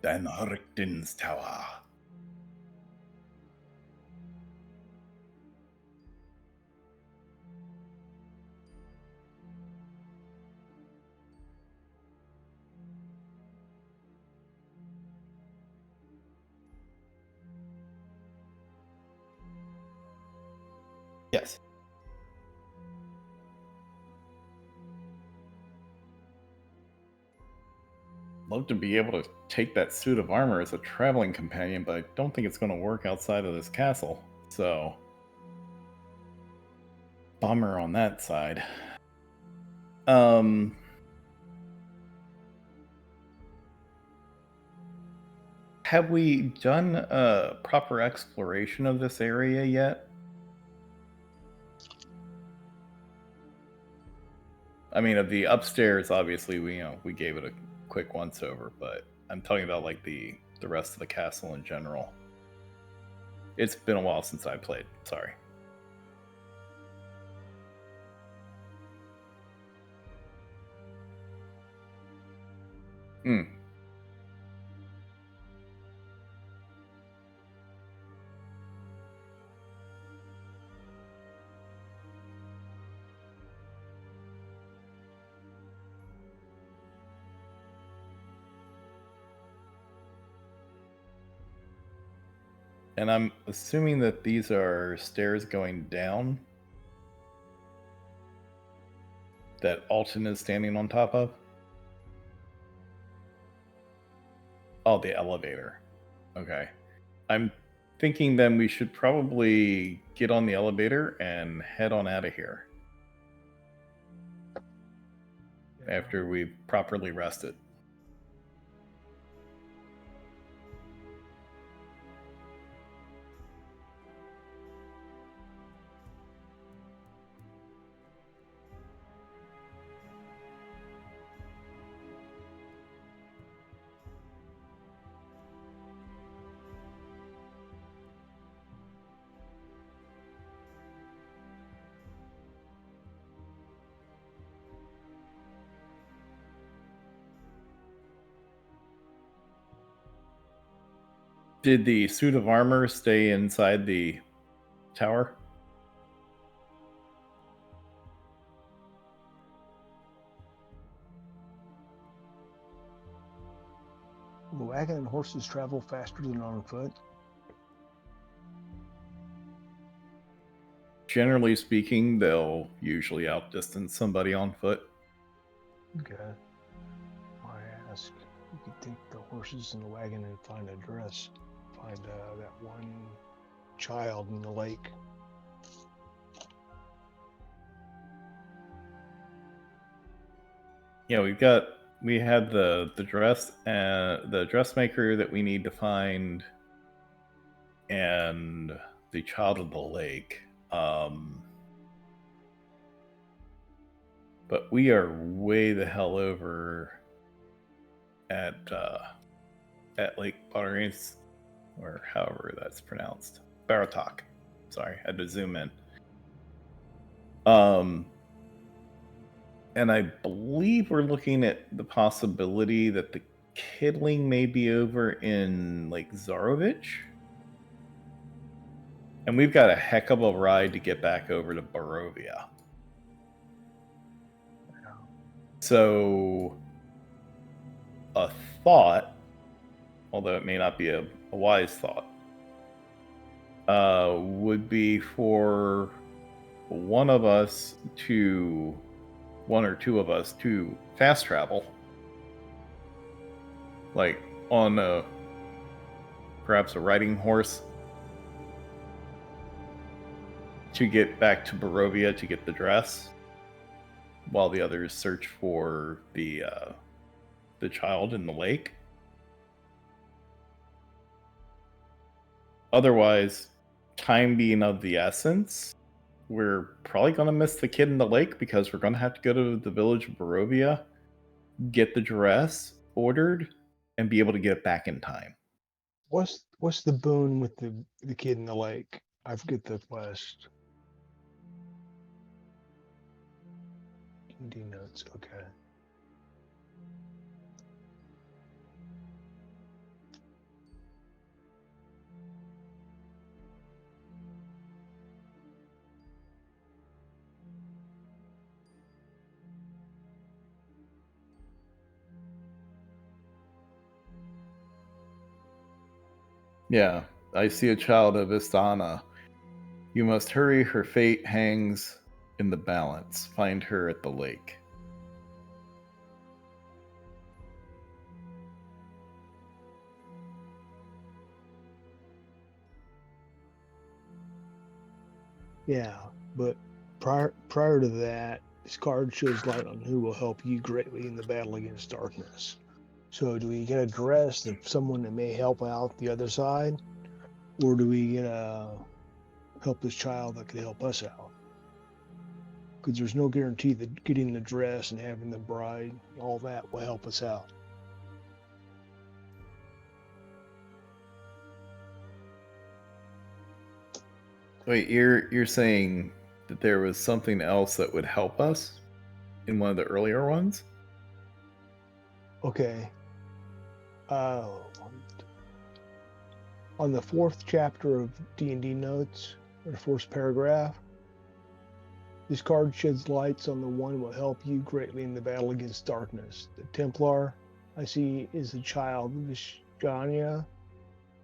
Dan Hurrickton's Tower. Yes. Love to be able to take that suit of armor as a traveling companion, but I don't think it's going to work outside of this castle. So, bummer on that side. Um, have we done a proper exploration of this area yet? I mean, of the upstairs, obviously we gave it a quick once over, but I'm talking about like the rest of the castle in general. It's been a while since I played. Sorry. Hmm. And I'm assuming that these are stairs going down that Alton is standing on top of. Oh, the elevator. Okay. I'm thinking then we should probably get on the elevator and head on out of here after we've properly rested. Did the suit of armor stay inside the tower? The wagon and horses travel faster than on foot. Generally speaking, they'll usually outdistance somebody on foot. Okay. I ask, you could take the horses in the wagon and find a dress. Find that one child in the lake. Yeah, we had the dress the dressmaker that we need to find and the child of the lake. But we are way the hell over at Lake Butterings, or however that's pronounced. Baratok. Sorry, I had to zoom in. And I believe we're looking at the possibility that the Kidling may be over in Lake Zarovich. And we've got a heck of a ride to get back over to Barovia. So, a thought, although it may not be a wise thought, would be for one or two of us to fast travel, like on perhaps a riding horse, to get back to Barovia to get the dress, while the others search for the child in the lake. Otherwise, time being of the essence, we're probably going to miss the kid in the lake because we're going to have to go to the village of Barovia, get the dress ordered, and be able to get it back in time. What's the boon with the kid in the lake? I forget the quest. D notes. Okay. Yeah, I see a child of Istana. You must hurry, her fate hangs in the balance. Find her at the lake. Yeah, but prior to that, this card shows light on who will help you greatly in the battle against darkness. So do we get a dress of someone that may help out the other side, or do we get a help this child that could help us out? Because there's no guarantee that getting the dress and having the bride, all that will help us out. Wait, you're saying that there was something else that would help us in one of the earlier ones? Okay. Uh, on the fourth chapter of D&D notes, or the first paragraph, this card sheds lights on the one who will help you greatly in the battle against darkness. The Templar I see is the child Vishania.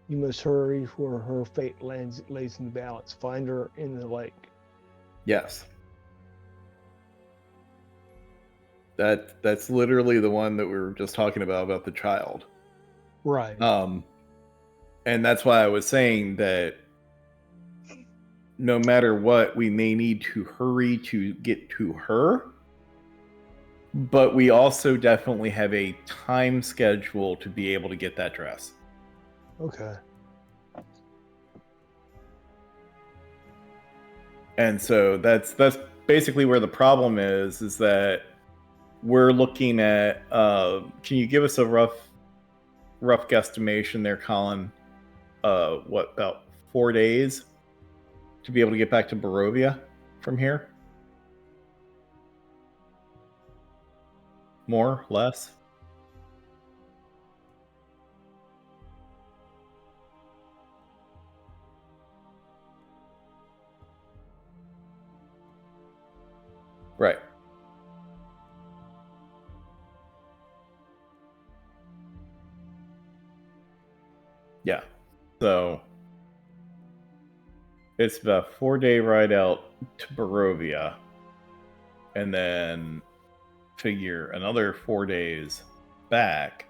You must hurry, for her fate lays in the balance. Find her in the lake. Yes. That's literally the one that we were just talking about the child. Right. And that's why I was saying that no matter what, we may need to hurry to get to her, but we also definitely have a time schedule to be able to get that dress. Okay. And so that's basically where the problem is that we're looking at can you give us a rough guesstimation there, Colin? What, about 4 days to be able to get back to Barovia from here? More, less? Right. Yeah. So it's about a 4-day ride out to Barovia, and then figure another 4 days back.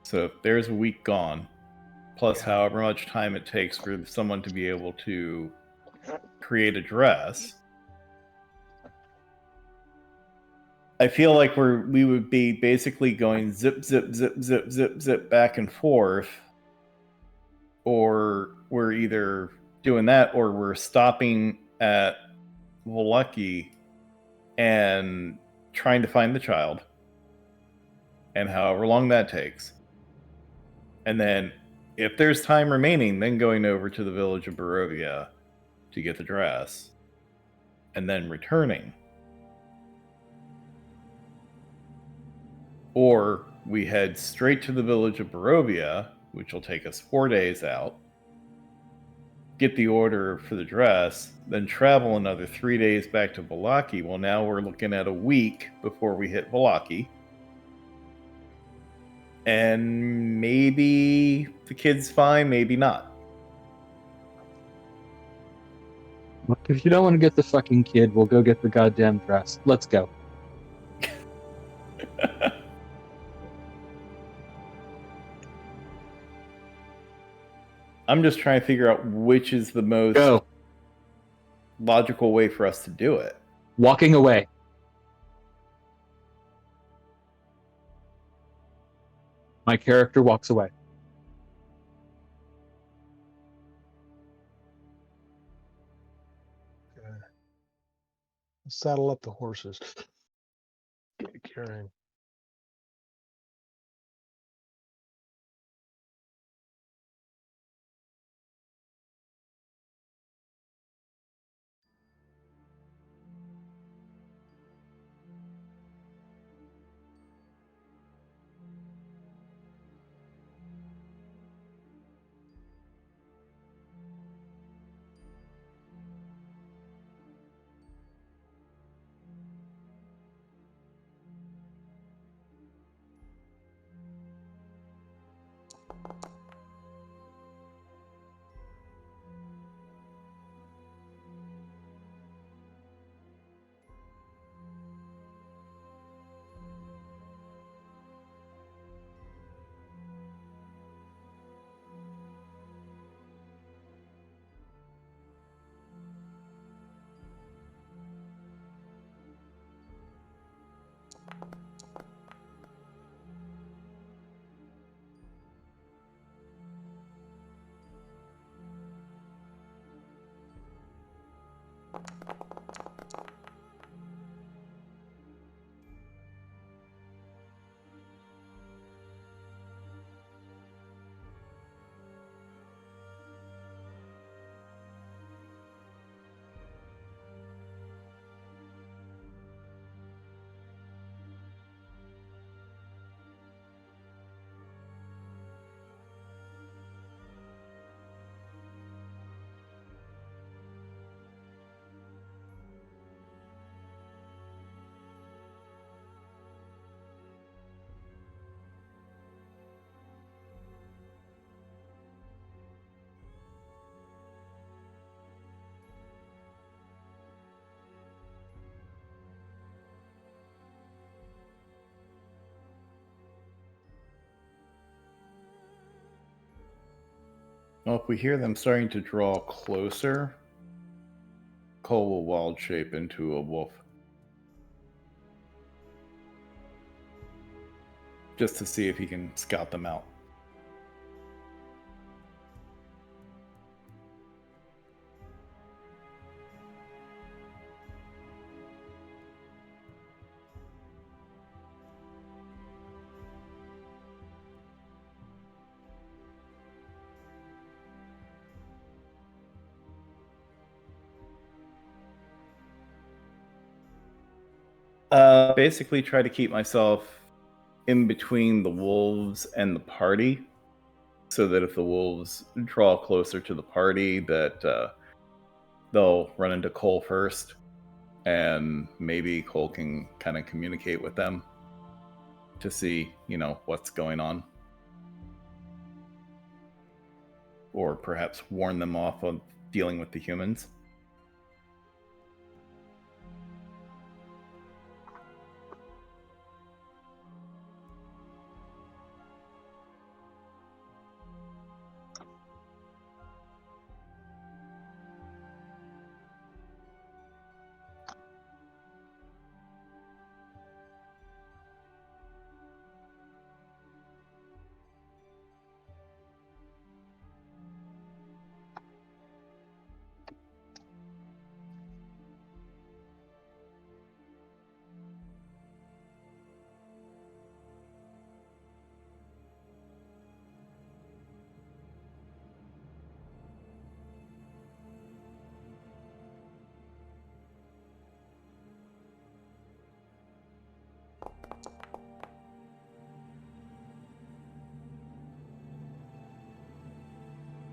So if there's a week gone, plus Yeah. however much time it takes for someone to be able to create a dress, I feel like we would be basically going zip zip zip zip zip zip back and forth, or we're either doing that or we're stopping at Volaki and trying to find the child, and however long that takes. And then, if there's time remaining, then going over to the village of Barovia to get the dress, and then returning. Or we head straight to the village of Barovia, which will take us 4 days out, get the order for the dress, then travel another 3 days back to Valaki. Well, now we're looking at a week before we hit Valaki. And maybe the kid's fine, maybe not. Look, if you don't want to get the fucking kid, we'll go get the goddamn dress. Let's go. I'm just trying to figure out which is the most Go. logical way for us to do it. Walking away. My character walks away. Okay. Saddle up the horses. Get carrying. Well, if we hear them starting to draw closer, Cole will wild shape into a wolf. Just to see if he can scout them out. Basically try to keep myself in between the wolves and the party, so that if the wolves draw closer to the party, that they'll run into Cole first, and maybe Cole can kind of communicate with them to see, what's going on. Or perhaps warn them off of dealing with the humans.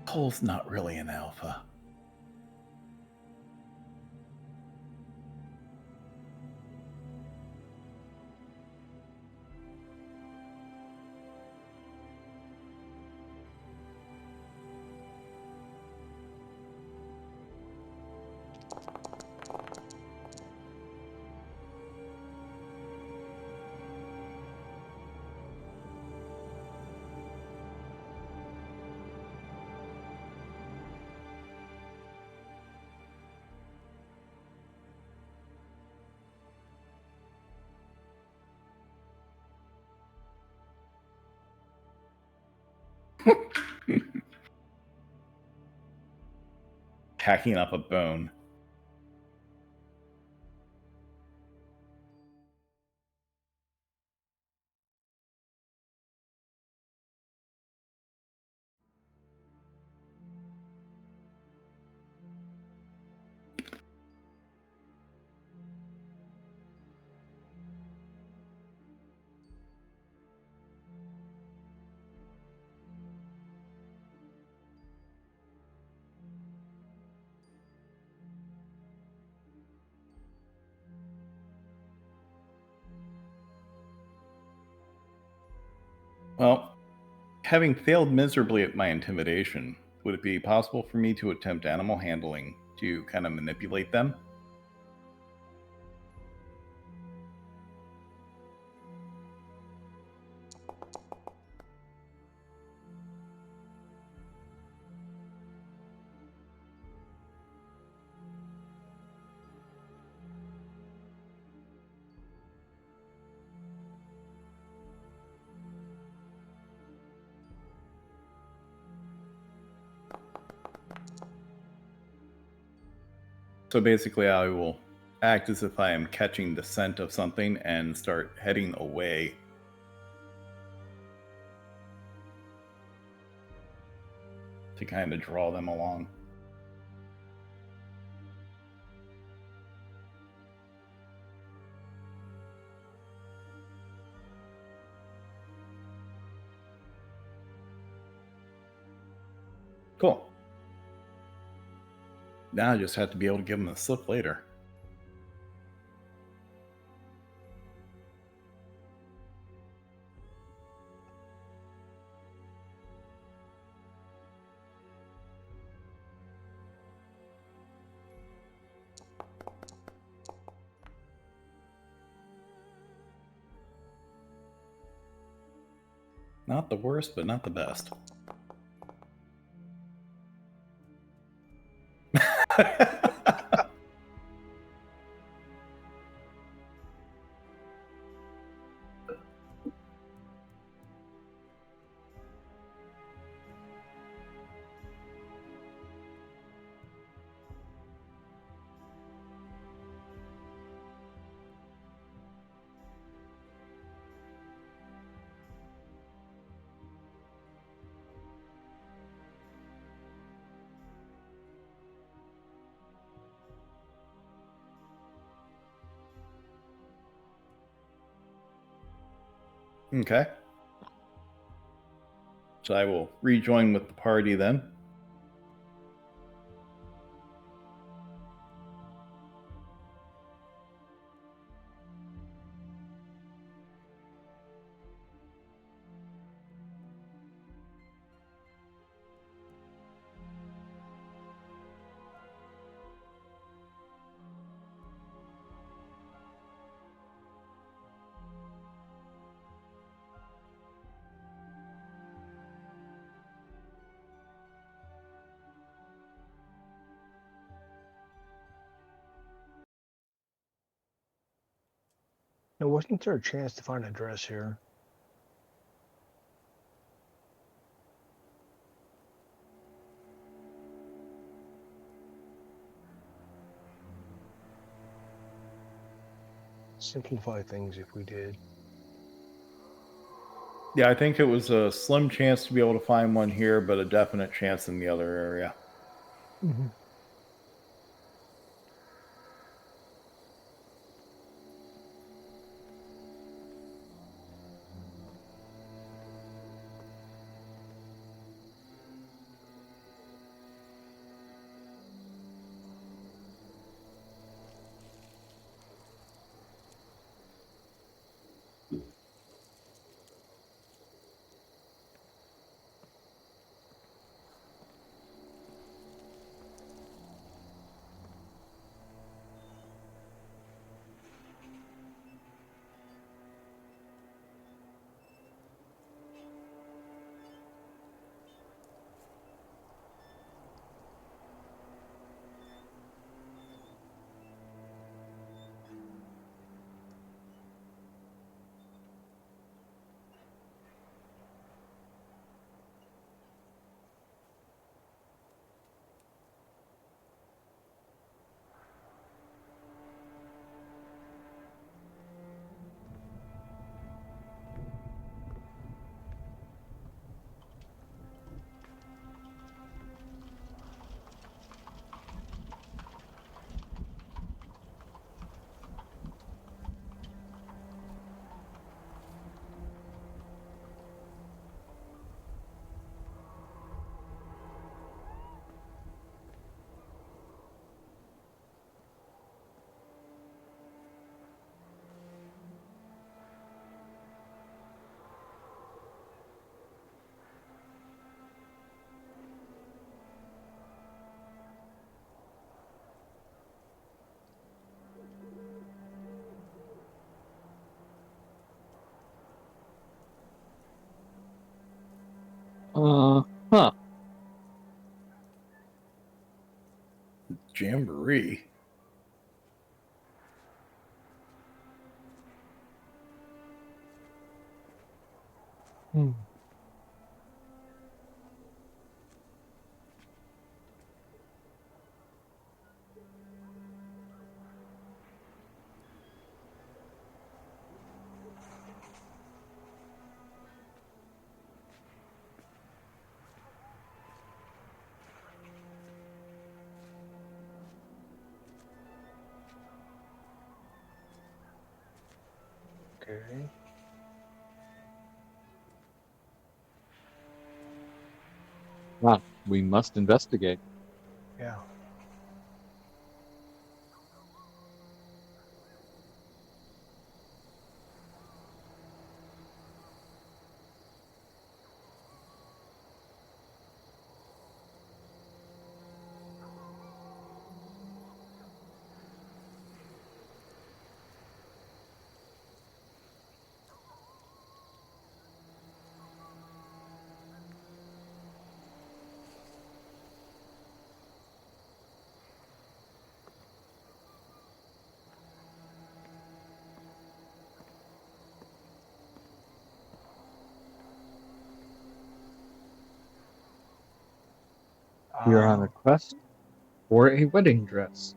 Cole's not really an alpha. Hacking up a bone. Well, having failed miserably at my intimidation, would it be possible for me to attempt animal handling to kind of manipulate them? So basically, I will act as if I am catching the scent of something and start heading away. To kind of draw them along. Cool. Now I just have to be able to give them a slip later. Not the worst, but not the best. Okay. So I will rejoin with the party then. Now, wasn't there a chance to find a dress here? Simplify things if we did. Yeah, I think it was a slim chance to be able to find one here, but a definite chance in the other area. Mm-hmm. jamboree. Hmm. Okay. Wow, we must investigate. Yeah. You're on a quest for a wedding dress.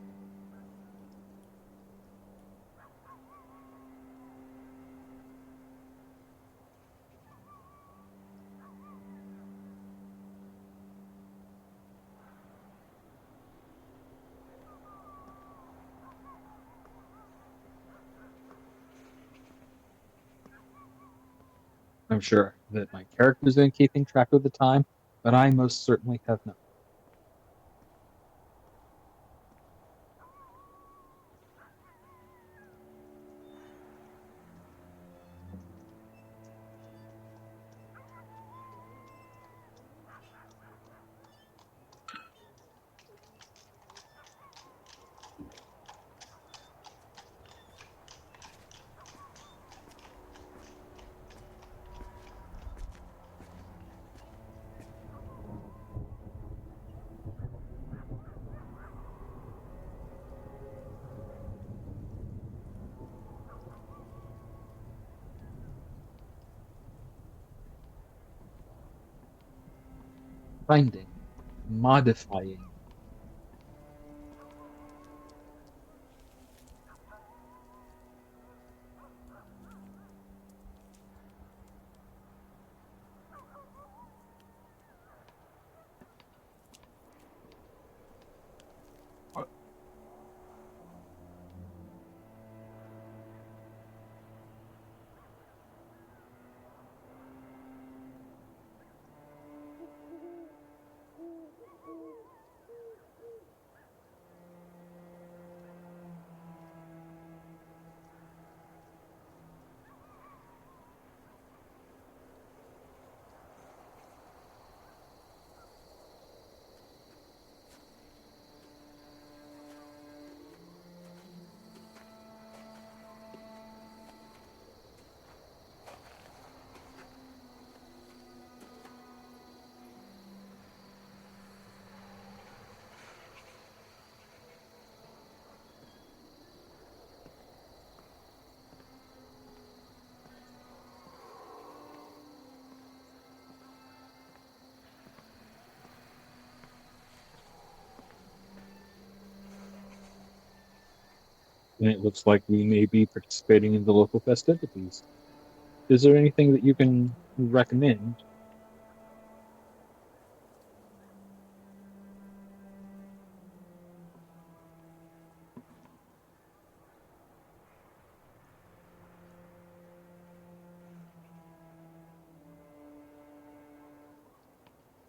I'm sure that my character's been keeping track of the time, but I most certainly have not. Finding, modifying. And it looks like we may be participating in the local festivities. Is there anything that you can recommend?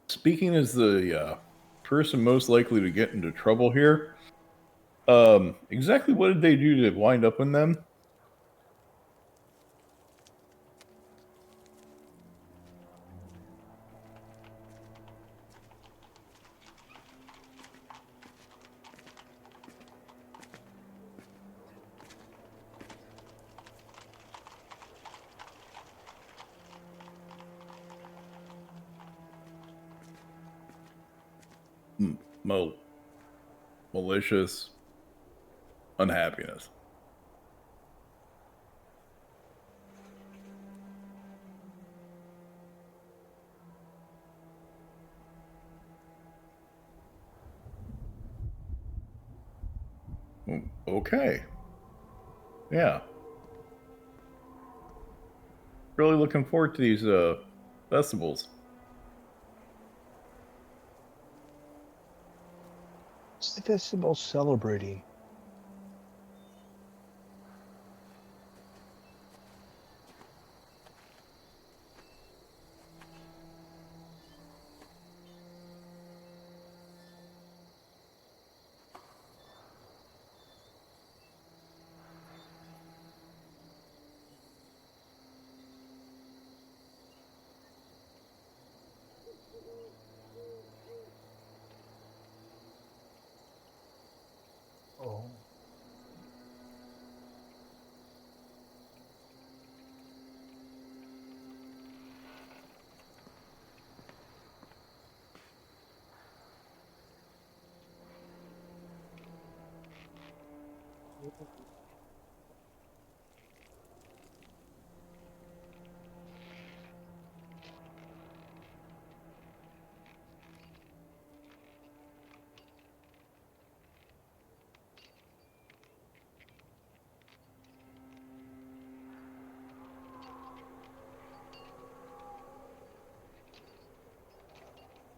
Speaking as the person most likely to get into trouble here, exactly what did they do to wind up in them? Well, malicious unhappiness. Okay. Yeah. Really looking forward to these festivals. What's the festival celebrating? Oh.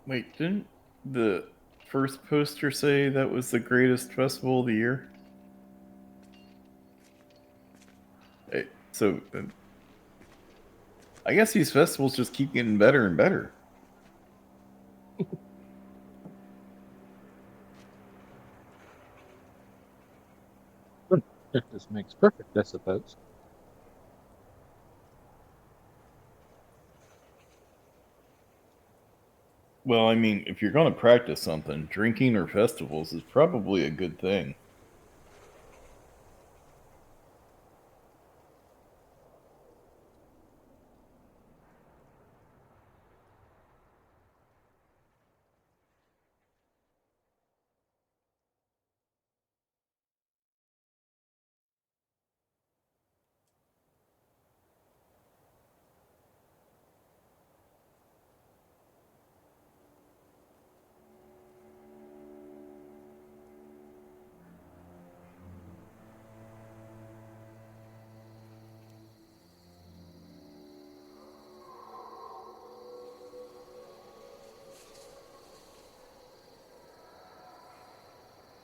Wait, didn't the first poster say that was the greatest festival of the year? So I guess these festivals just keep getting better and better. This makes perfect, I suppose. Well, I mean, if you're going to practice something, drinking or festivals is probably a good thing.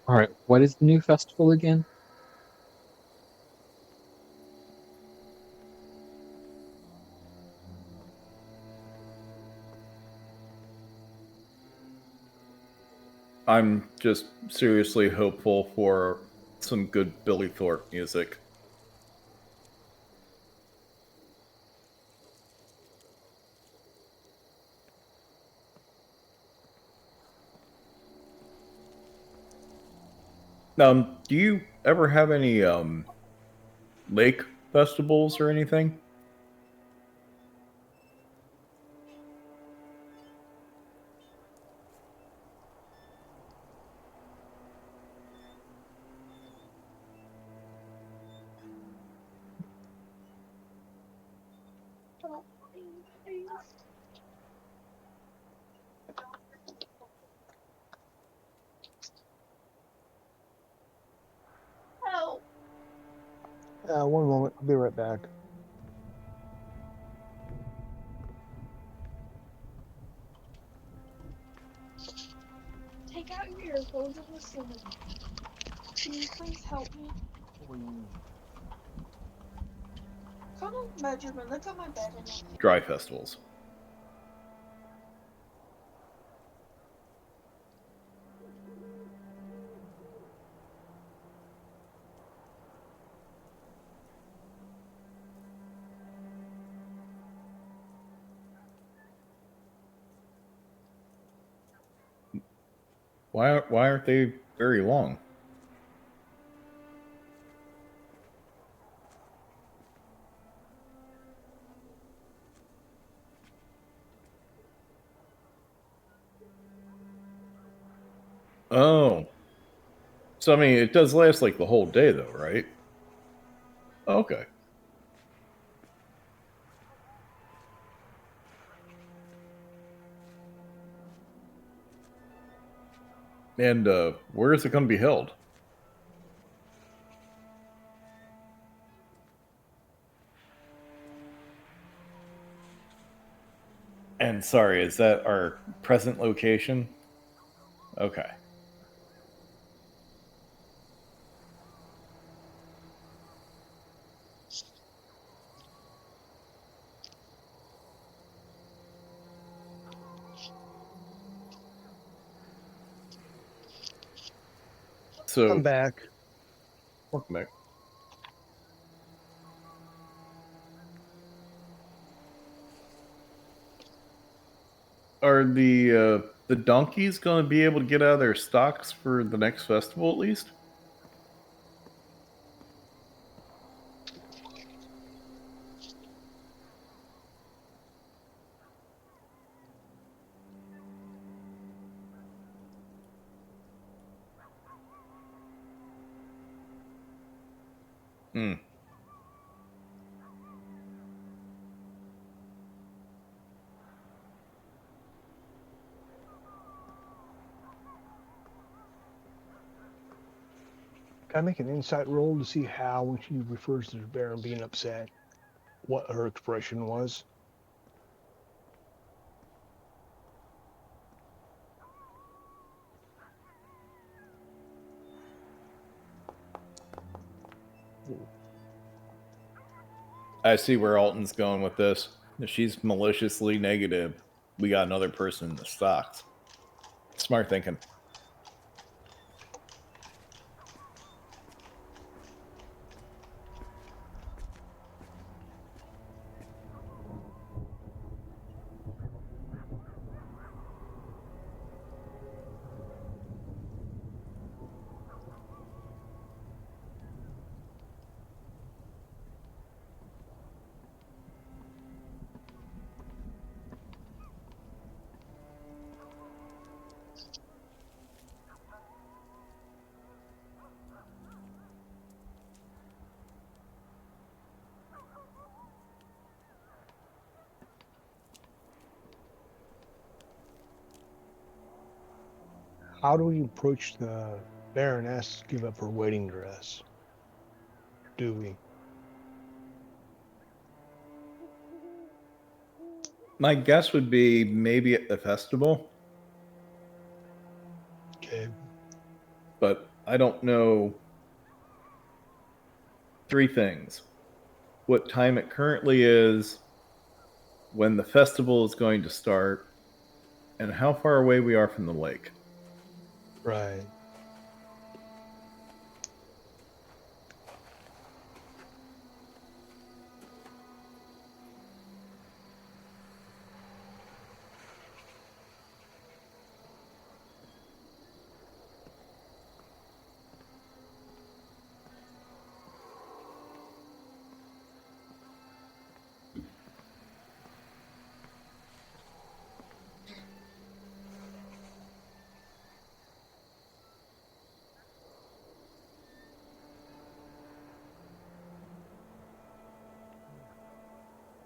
All right, what is the new festival again? I'm just seriously hopeful for some good Billy Thorpe music. Do you ever have any lake festivals or anything? One moment. I'll be right back. Take out your earphones and listen to me. Can you please help me? What do you mean? Come on, Benjamin. Look at my bed and everything. Dry festivals. Why aren't they very long? Oh, So, I mean, it does last like the whole day, though, right? Okay. And where is it going to be held? And sorry, is that our present location? Okay. So, I'm back. welcome back. Are the donkeys going to be able to get out of their stocks for the next festival at least? Hmm. Can I make an insight roll to see how, when she refers to the Baron being upset, what her expression was? I see where Alton's going with this. If she's maliciously negative, we got another person in the stocks. Smart thinking. How do we approach the Baroness to give up her wedding dress? Do we? My guess would be maybe at the festival, Okay. but I don't know. Three things: what time it currently is, when the festival is going to start, and how far away we are from the lake. Right.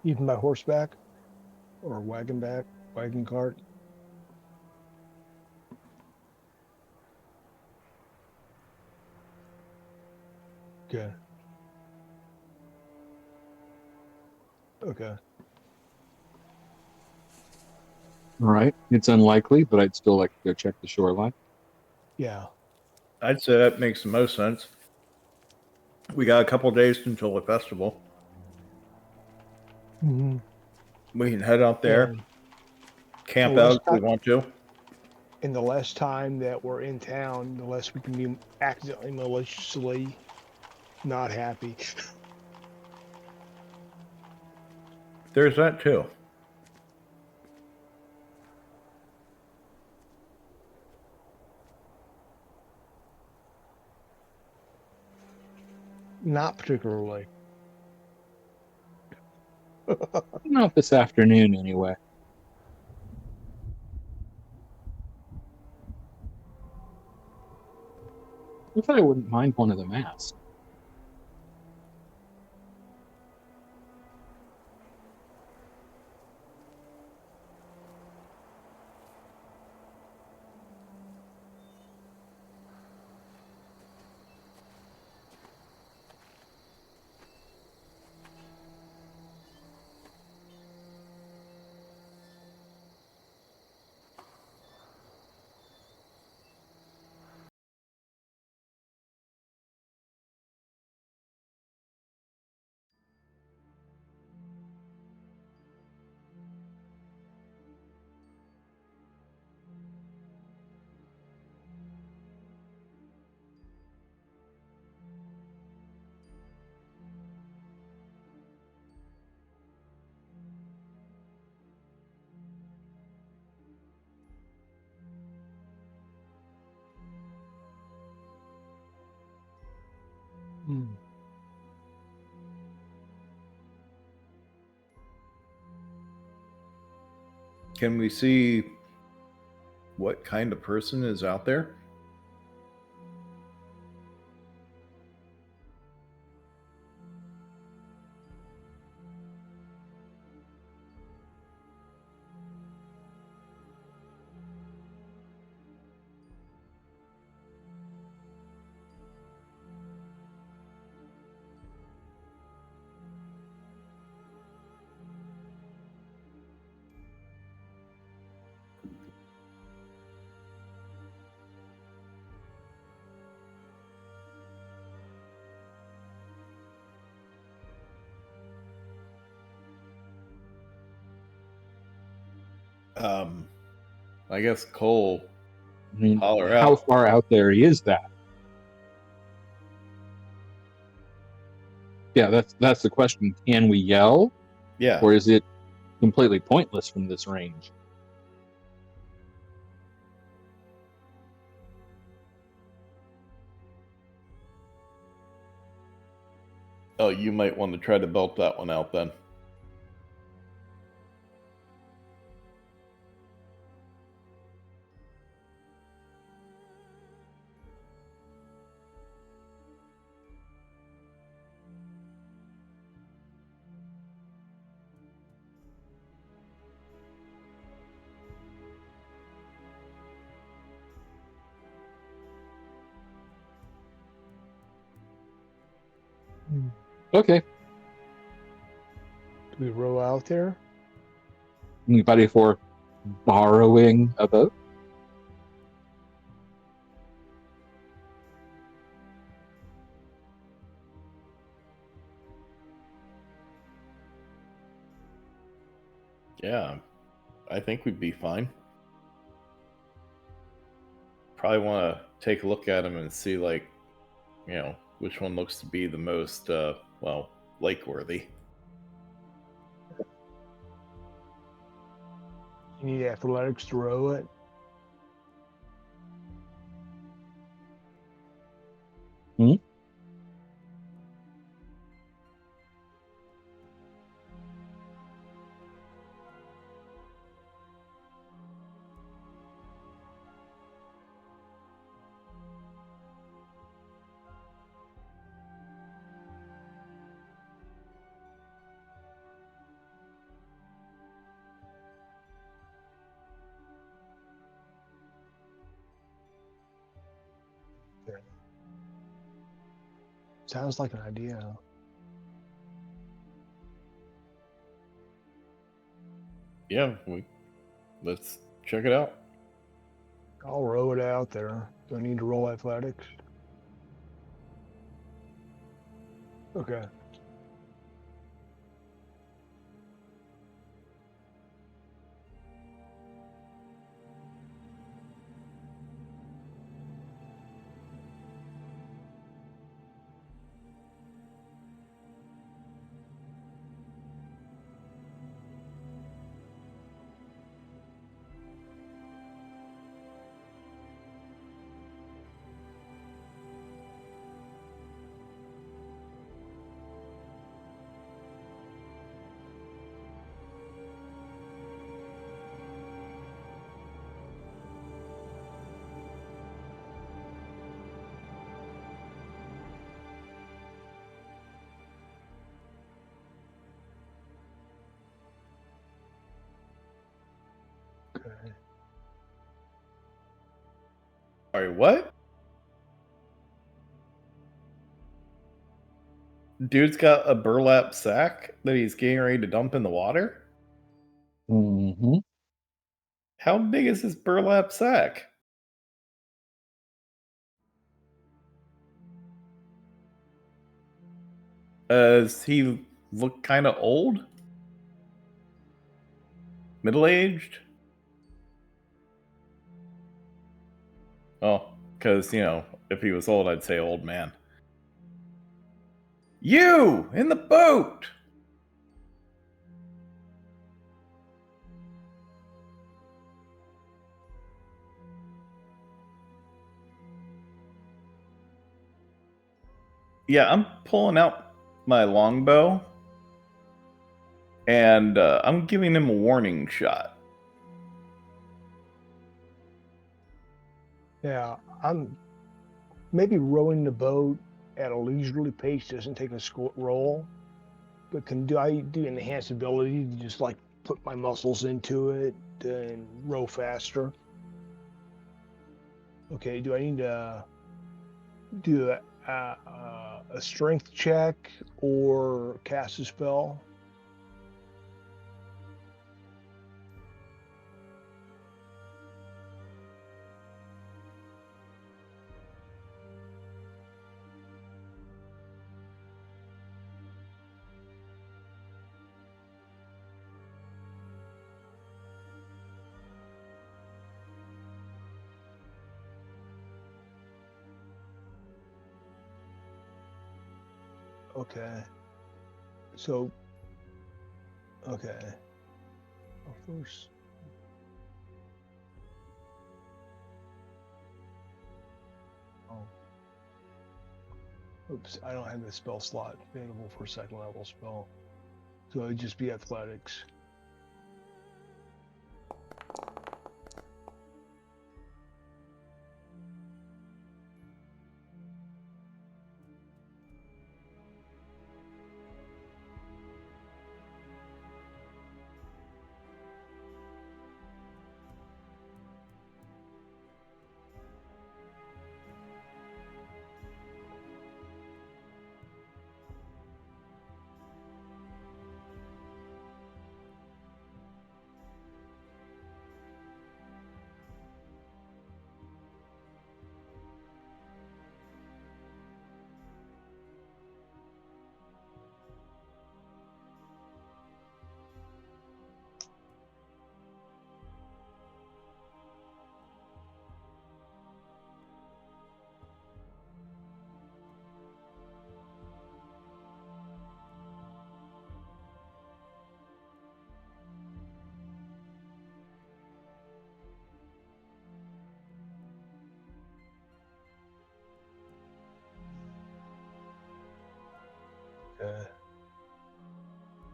Even by horseback or wagon cart? Okay. Okay. All right. It's unlikely, but I'd still like to go check the shoreline. Yeah. I'd say that makes the most sense. We got a couple days until the festival. Mm-hmm. We can head out there, And camp the out less if we time, want to. and the less time that we're in town, the less we can be accidentally maliciously not happy. There's that too. Not particularly. Not this afternoon, anyway. I thought I wouldn't mind one of the masks. Hmm. Can we see what kind of person is out there? I guess Cole, I mean, holler how out. far out there is that? Yeah, that's the question. Can we yell, Yeah. or is it completely pointless from this range? Oh, you might want to try to belt that one out then. Hmm. Okay. Do we row out there? Anybody for borrowing a boat? Yeah, I think we'd be fine. Probably want to take a look at them and see, like, which one looks to be the most, well, lake worthy. You need athletics to row it. Hmm? Okay. Sounds like an idea. Yeah, let's check it out. I'll row it out there. Do I need to roll athletics? Okay. Okay. Sorry, what? Dude's got a burlap sack that he's getting ready to dump in the water? Mm-hmm. How big is this burlap sack? Does he look kind of old? Middle-aged? Oh, because, if he was old, I'd say old man. You! In the boat! Yeah, I'm pulling out my longbow, and I'm giving him a warning shot. Yeah, I'm maybe rowing the boat at a leisurely pace doesn't take a roll, but I do enhance ability to just like put my muscles into it and row faster? Okay, do I need to do a strength check or cast a spell? Okay. So, okay. Well, first. Oh. Oops, I don't have the spell slot available for second level spell. So it'd just be athletics.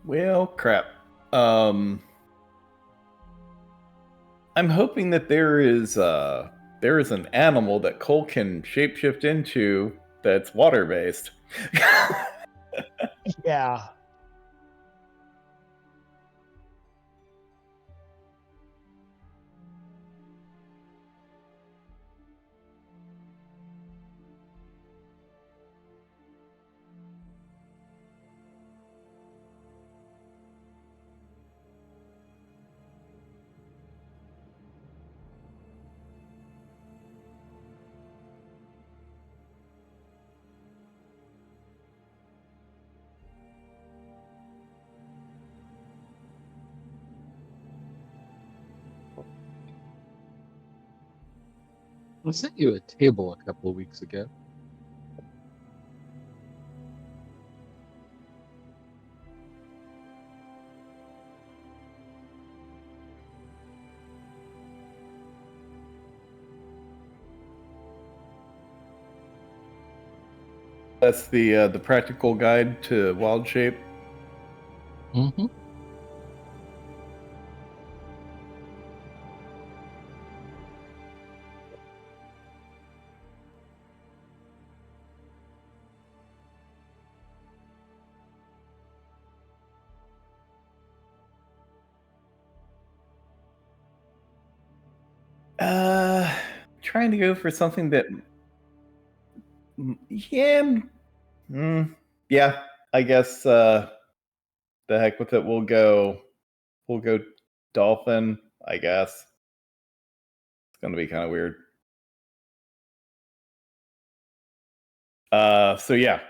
Well, crap. I'm hoping that there is an animal that Cole can shapeshift into that's water based. Yeah. I sent you a table a couple of weeks ago. That's the practical guide to wild shape. Mm-hmm. Trying to go for something that, yeah, yeah. I guess the heck with it. We'll go dolphin. I guess it's gonna be kind of weird. So yeah,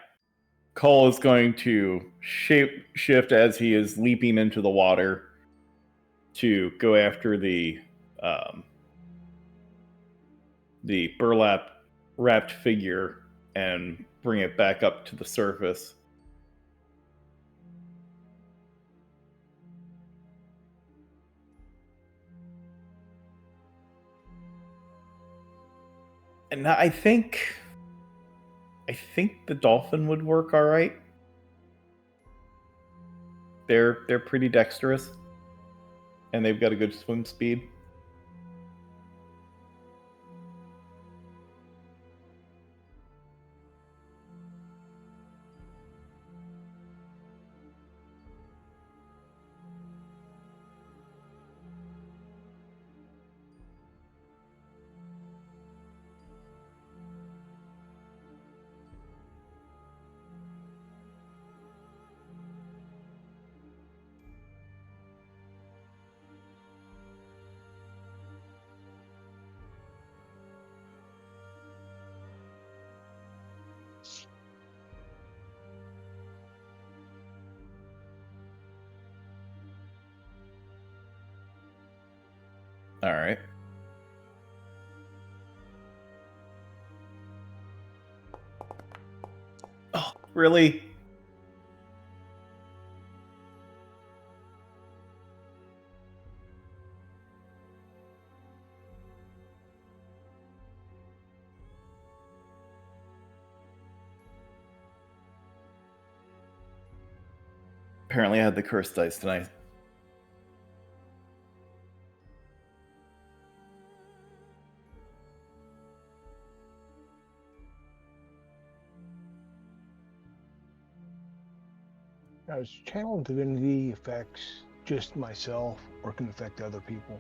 Cole is going to shift as he is leaping into the water to go after um, the burlap wrapped figure and bring it back up to the surface. And I think the dolphin would work all right. They're pretty dexterous, and they've got a good swim speed. All right. Oh, really? Apparently, I had the cursed dice tonight. Now, does channel divinity affects just myself or can affect other people?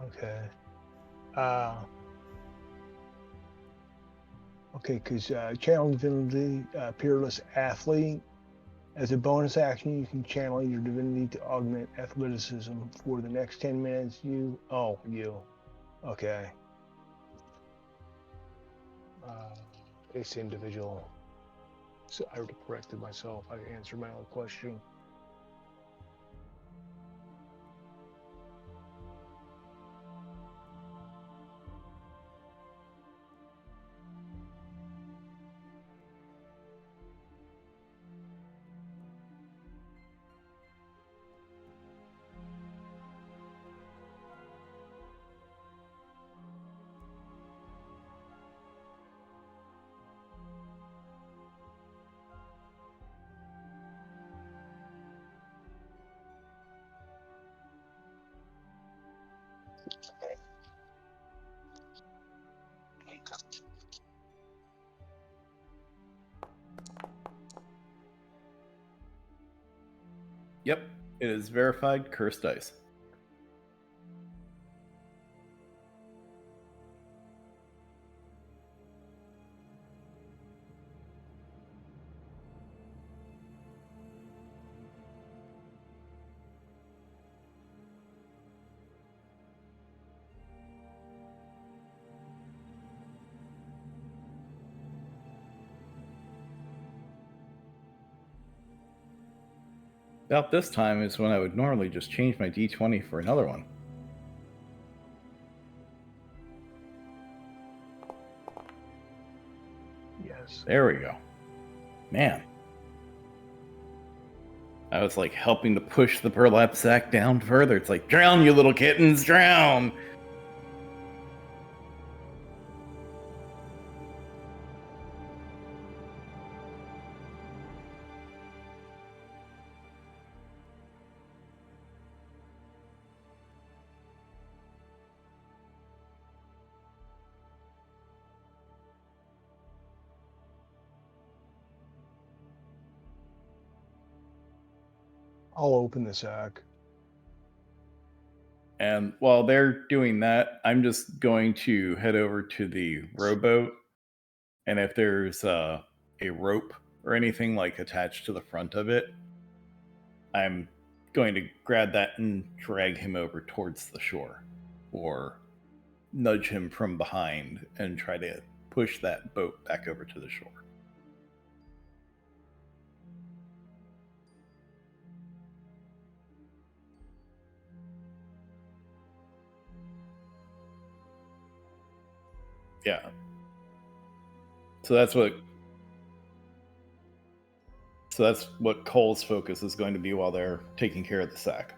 Okay. Okay, because channel divinity, peerless athlete. As a bonus action, you can channel your divinity to augment athleticism for the next 10 minutes. Okay. It's individual. So I would have corrected myself. I answered my own question. Yep, it is verified cursed dice. About this time is when I would normally just change my d20 for another one. Yes. There we go. Man. I was like helping to push the burlap sack down further. It's like, drown, you little kittens, drown! I'll open the sack. And while they're doing that, I'm just going to head over to the rowboat. And if there's a rope or anything like attached to the front of it, I'm going to grab that and drag him over towards the shore, or nudge him from behind and try to push that boat back over to the shore. Yeah. So that's what Cole's focus is going to be while they're taking care of the sack.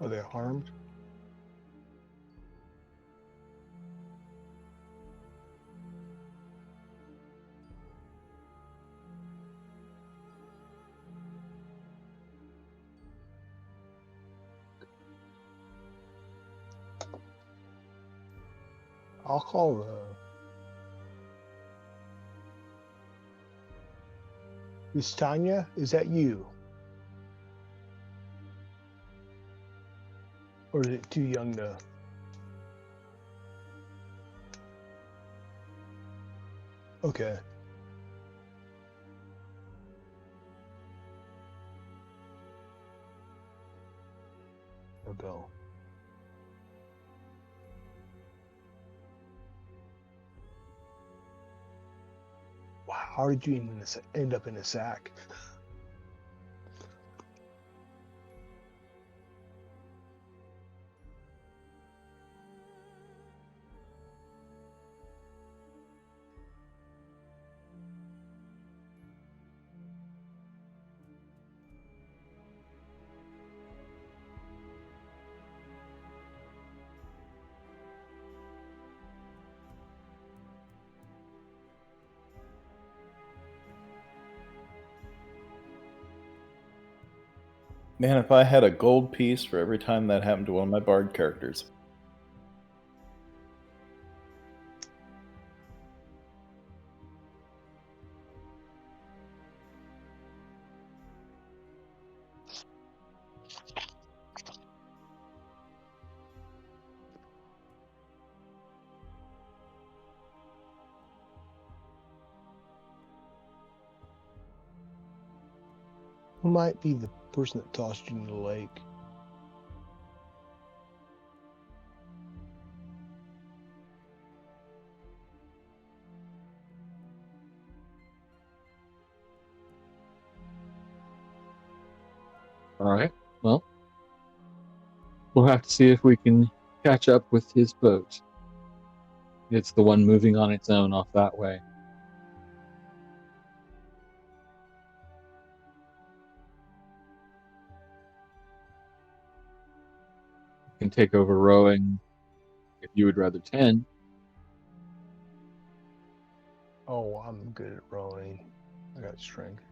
Are they harmed? I'll call the. Is Tanya? Is that you? Or is it too young to? Okay. I'll go. Wow, how did you even end up in a sack? Man, if I had a gold piece for every time that happened to one of my bard characters. Who might be the person that tossed you in the lake? All right. Well, we'll have to see if we can catch up with his boat. It's the one moving on its own off that way. Can take over rowing if you would rather 10. Oh, I'm good at rowing. I got strength.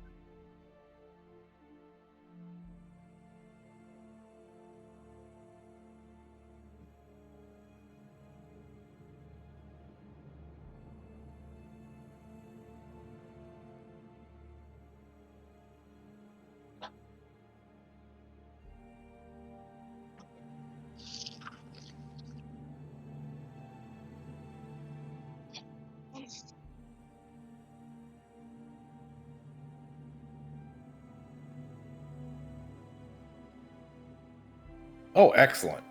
Oh, excellent.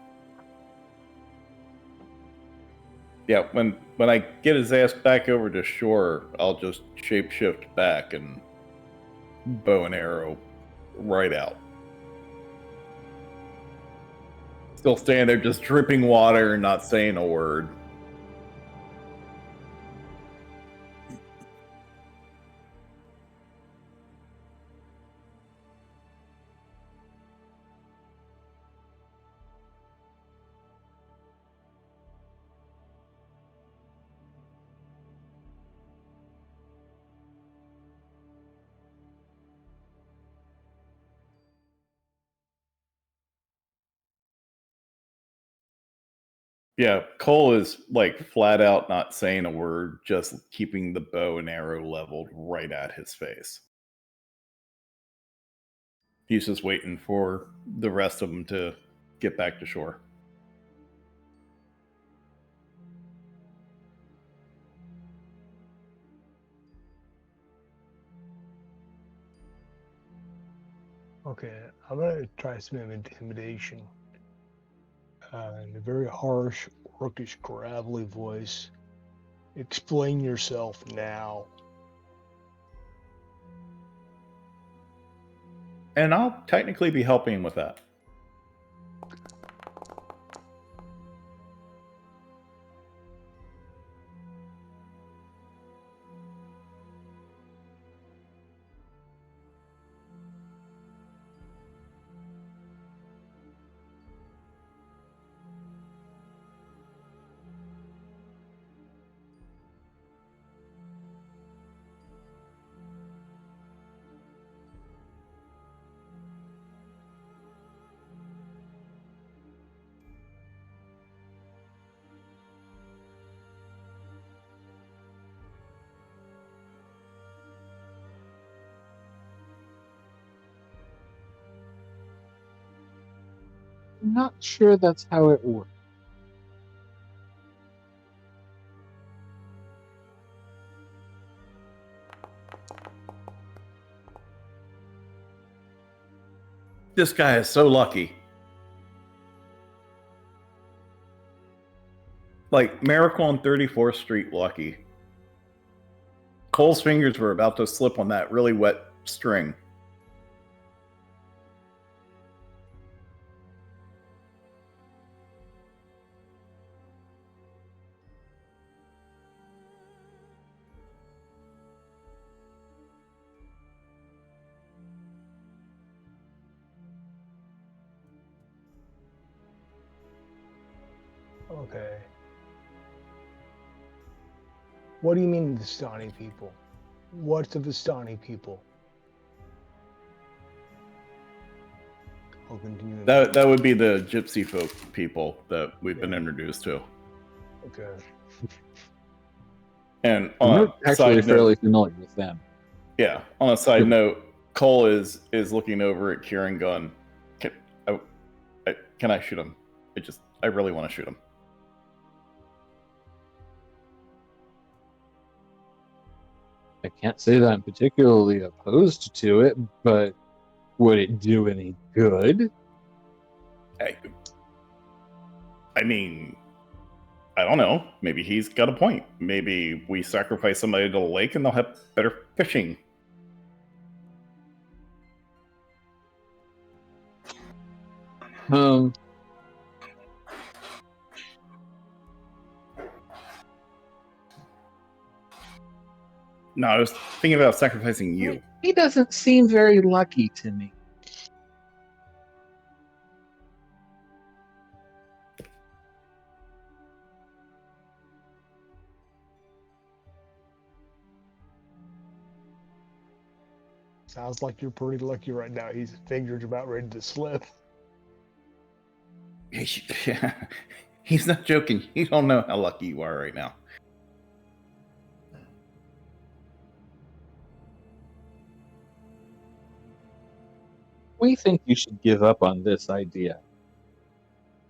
Yeah, when I get his ass back over to shore, I'll just shapeshift back and bow and arrow right out. Still standing there just dripping water and not saying a word. Yeah, Cole is like flat out not saying a word, just keeping the bow and arrow leveled right at his face. He's just waiting for the rest of them to get back to shore. Okay, I'm gonna try some intimidation. In a very harsh, orcish, gravelly voice. Explain yourself now. And I'll technically be helping with that. I'm not sure that's how it works. This guy is so lucky. Like Miracle on 34th Street lucky. Cole's fingers were about to slip on that really wet string. Okay. What do you mean Vistani people? What's the Vistani people? I'll continue. That would be the gypsy folk people that we've been Yeah. introduced to. Okay. And on We're a actually side fairly note, familiar with them. yeah. On a side Sure. note, Cole is looking over at Kieran, going, "Can I shoot him? I really want to shoot him." I can't say that I'm particularly opposed to it, but would it do any good? I mean, I don't know. Maybe he's got a point. Maybe we sacrifice somebody to the lake and they'll have better fishing. No, I was thinking about sacrificing you. He doesn't seem very lucky to me. Sounds like you're pretty lucky right now. His fingers about ready to slip. Yeah, he's not joking. You don't know how lucky you are right now. We think you should give up on this idea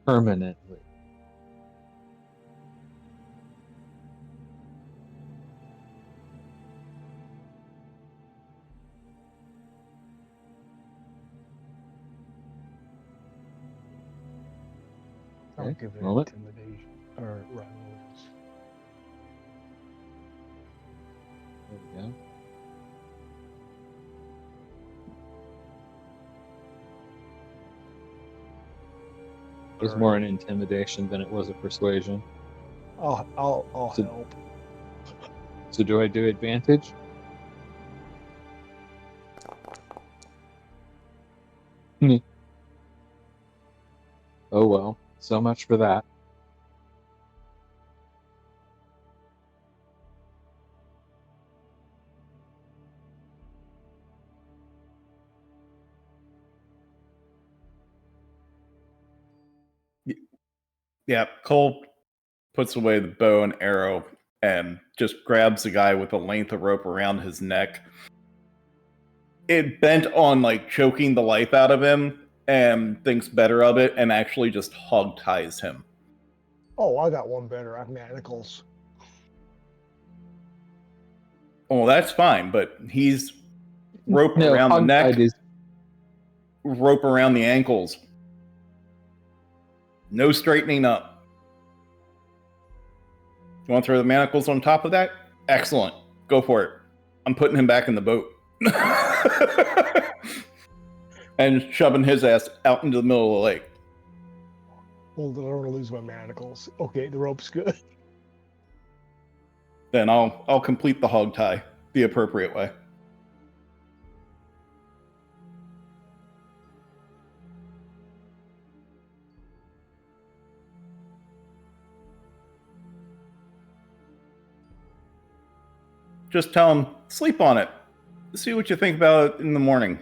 permanently. I'll Okay, give it moment. intimidation or right notice. There we go. It was more an intimidation than it was a persuasion. I'll So- help. So do I do advantage? Oh well, so much for that. Yeah, Cole puts away the bow and arrow, and just grabs the guy with a length of rope around his neck. It bent on like choking the life out of him, and thinks better of it, and actually just hog ties him. Oh, I got one better. I have manacles. Well, that's fine, but he's rope No, around the neck, hogtied is rope around the ankles. No straightening up. You want to throw the manacles on top of that? Excellent. Go for it. I'm putting him back in the boat. And shoving his ass out into the middle of the lake. Well, I don't want to lose my manacles. Okay, the rope's good. Then I'll complete the hog tie the appropriate way. Just tell him, sleep on it. See what you think about it in the morning.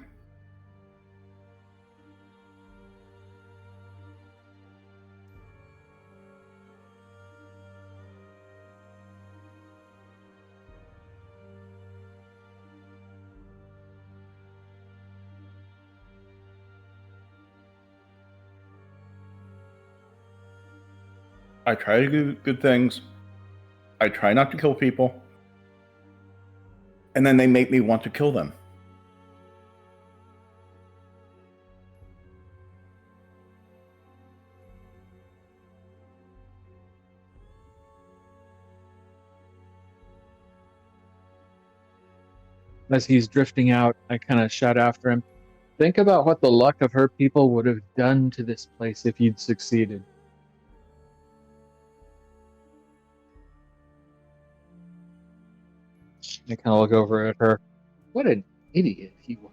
I try to do good things. I try not to kill people. And then they make me want to kill them. As he's drifting out, I kind of shout after him, think about what the luck of her people would have done to this place if you'd succeeded. I kind of look over at her. What an idiot he was.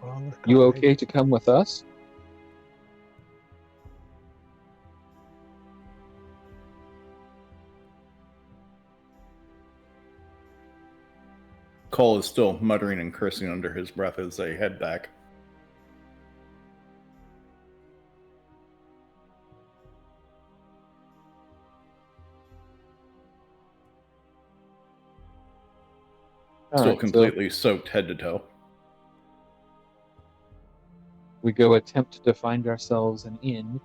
Well, You okay to come with us? Cole is still muttering and cursing under his breath as they head back. Still Alright, completely soaked head to toe. we go attempt to find ourselves an inn.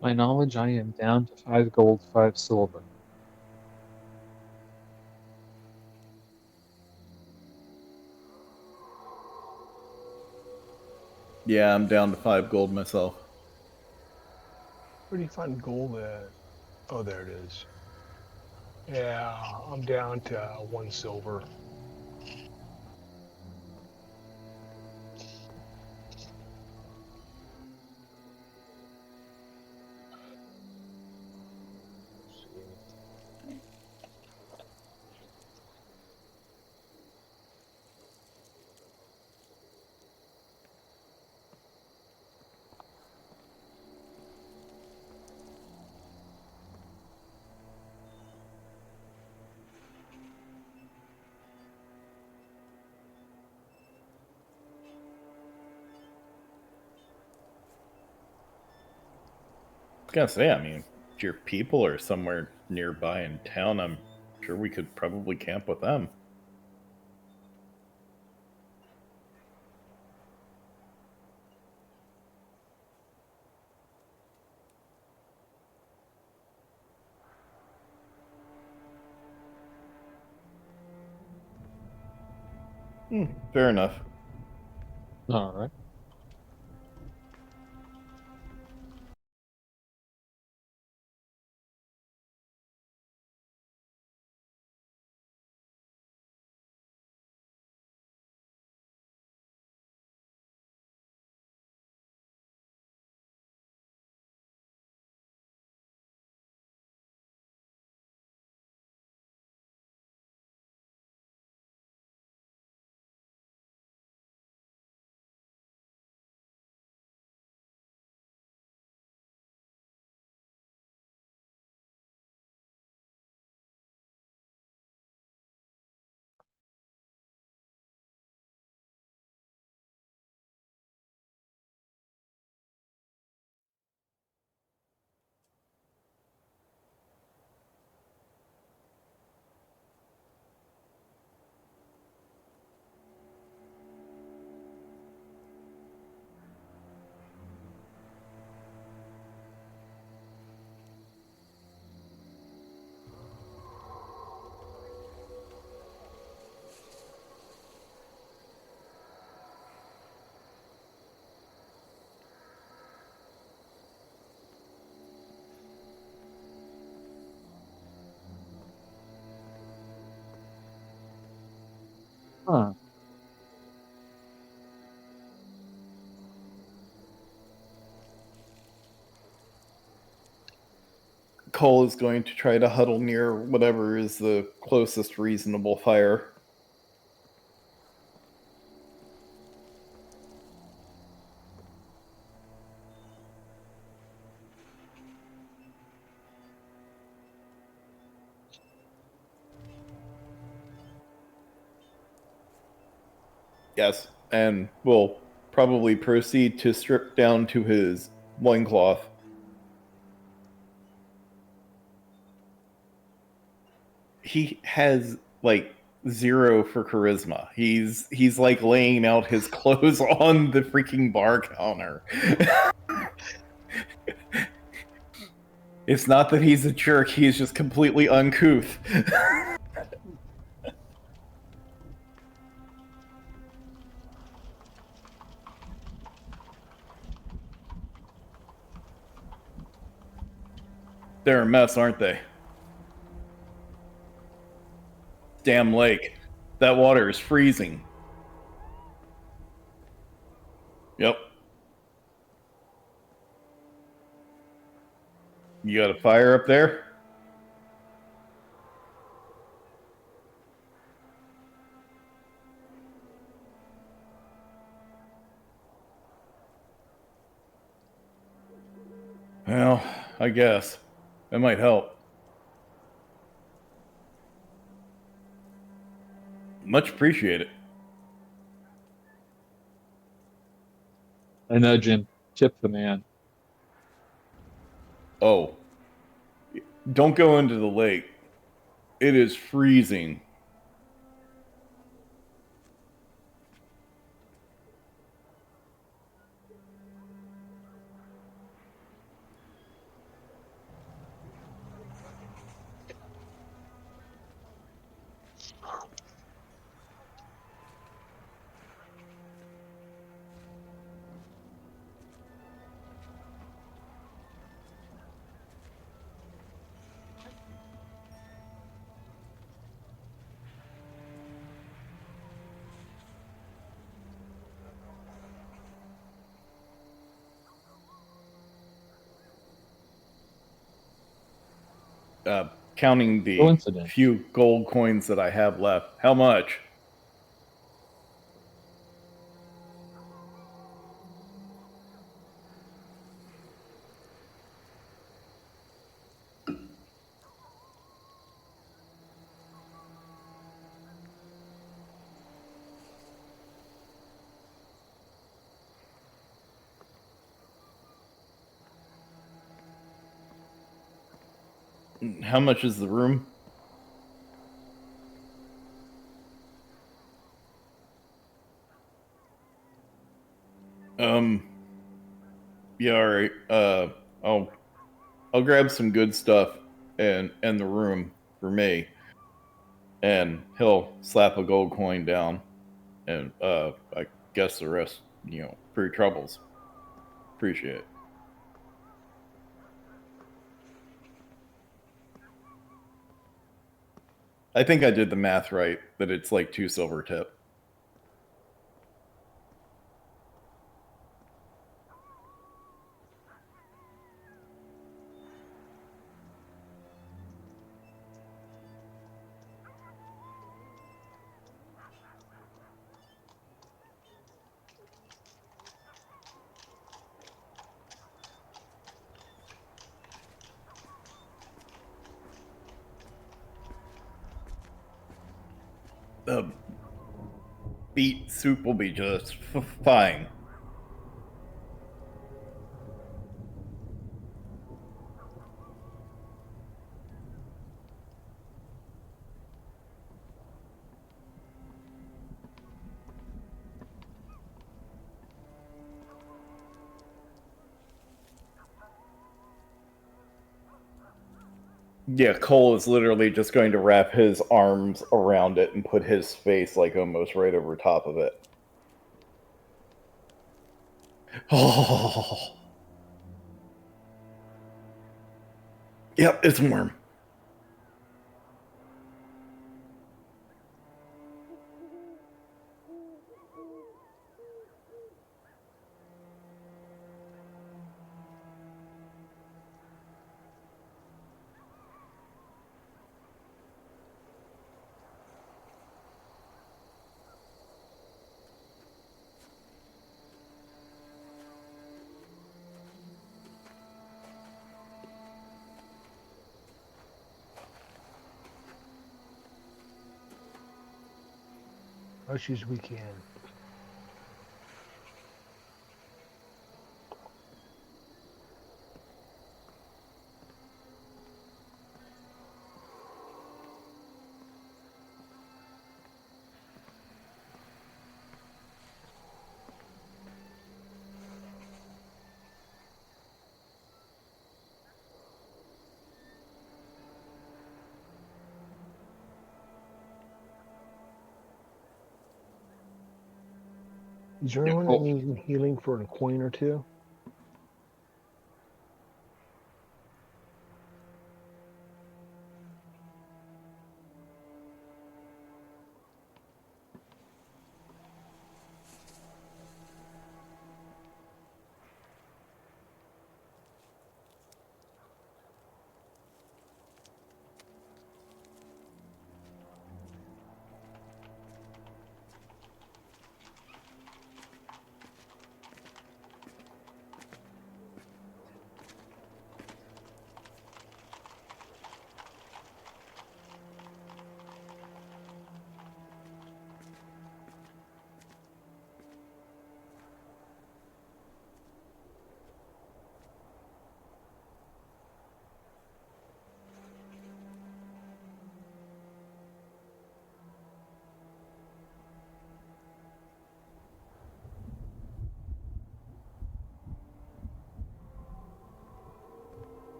My knowledge, I am down to 5 gold, 5 silver. Yeah, I'm down to 5 gold myself. Where do you find gold at? Oh, there it is. Yeah, I'm down to 1 silver. I was gonna say, I mean, if your people are somewhere nearby in town, I'm sure we could probably camp with them. Fair enough. Alright. Huh. Cole is going to try to huddle near whatever is the closest reasonable fire. Yes, and will probably proceed to strip down to his loincloth. He has like 0 for charisma. He's like laying out his clothes on the freaking bar counter. It's not that he's a jerk, he's just completely uncouth. They're a mess, aren't they? Damn lake. That water is freezing. Yep. You got a fire up there? Well, I guess. That might help. Much appreciated. I nudge him. Tip the man. Oh. Don't go into the lake. It is freezing. Counting the Coincidence. few gold coins that I have left. How much? How much is the room? Yeah, all right. I'll grab some good stuff and the room for me. And he'll slap a gold coin down, and I guess the rest, for your troubles. Appreciate it. I think I did the math right, that it's like 2 silver tip. The beet soup will be just fine. Yeah, Cole is literally just going to wrap his arms around it and put his face like almost right over top of it. Oh. Yep, it's warm. much as we can. Is there Yeah, anyone that cool. needs healing for a coin or two?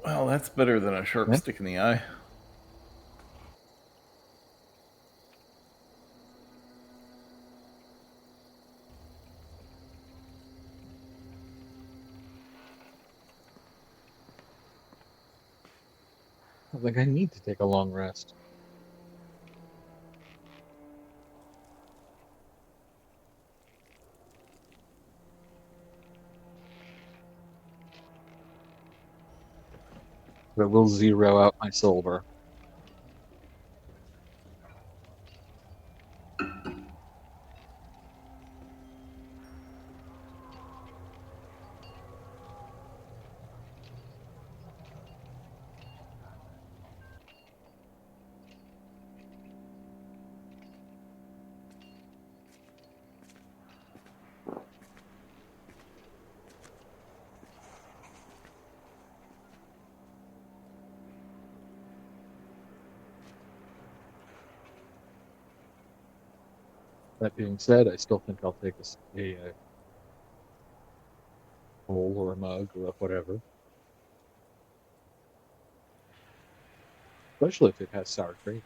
Well, that's better than a sharp Yeah. stick in the eye. I think I need to take a long rest. But we'll zero out my silver. That being said, I still think I'll take a bowl or a mug or whatever. Especially if it has sour cream.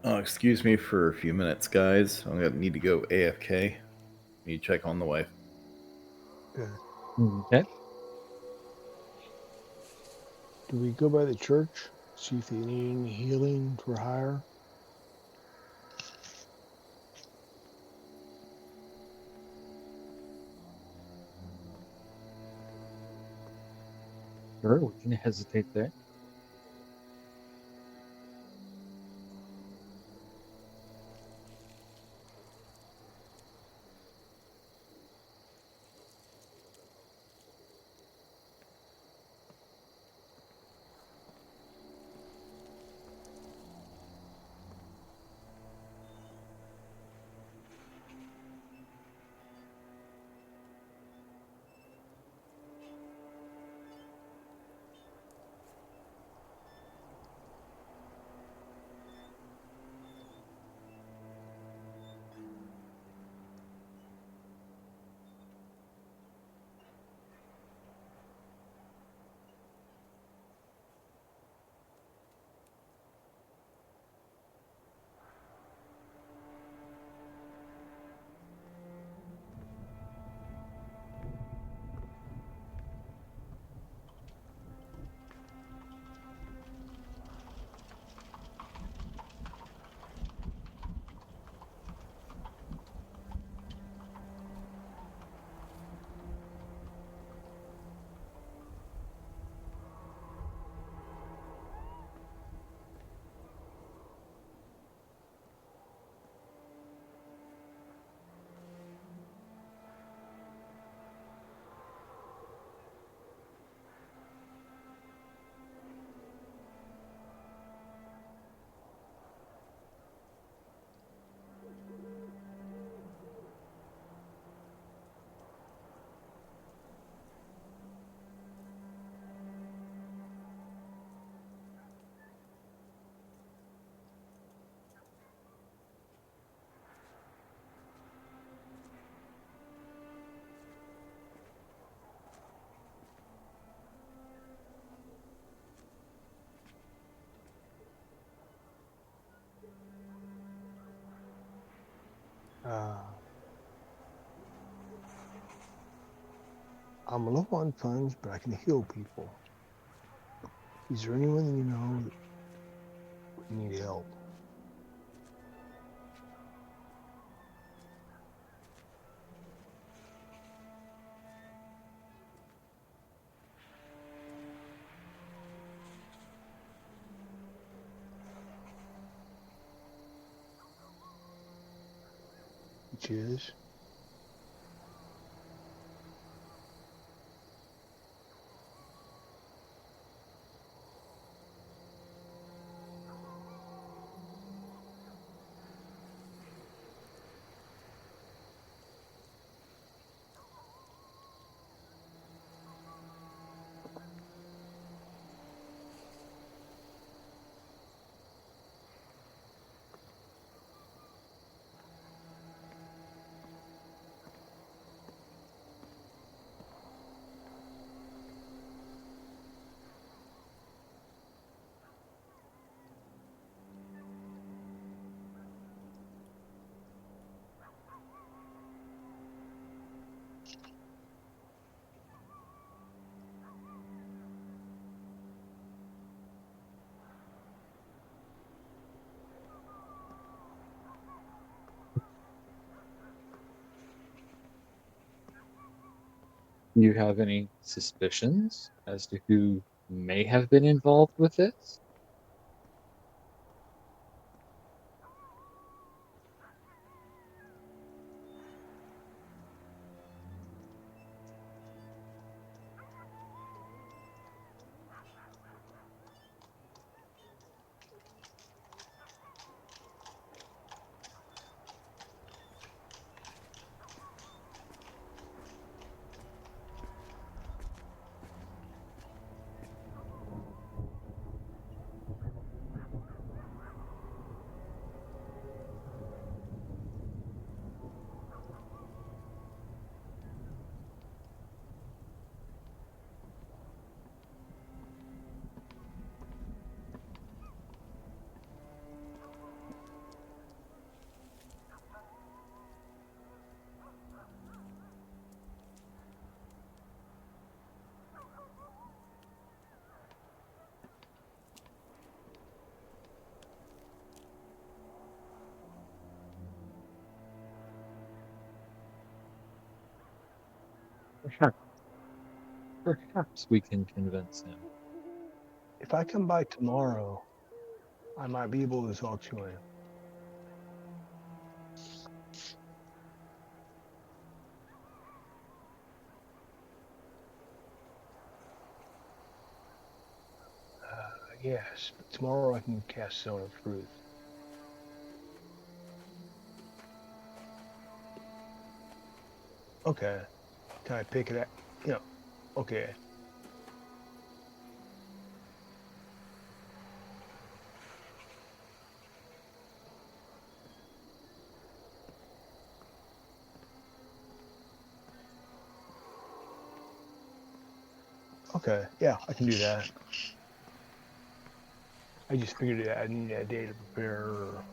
Oh, excuse me for a few minutes, guys. I'm gonna need to go AFK. Need to check on the wife. Yeah. Okay. Do we go by the church? See if they need any healing for hire? Sure, we can hesitate there. I'm low on funds, but I can heal people. Is there anyone that you know that would need help? Which is? Do you have any suspicions as to who may have been involved with this? Perhaps, perhaps we can convince him. If I come by tomorrow, I might be able to talk to him. Yes, but tomorrow I can cast Zone of Truth. Okay. Can I pick it up? Yeah. Okay. Okay. Yeah, I can do that. I just figured I need a day to prepare.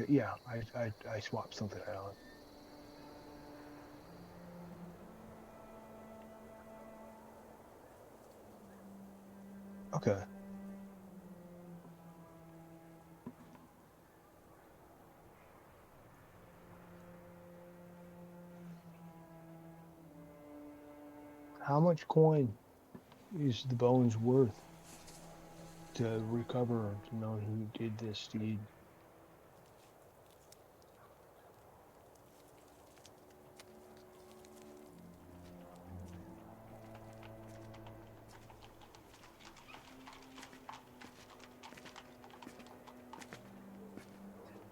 Yeah, I swapped something out. Okay. How much coin is the bones worth to recover to know who did this deed?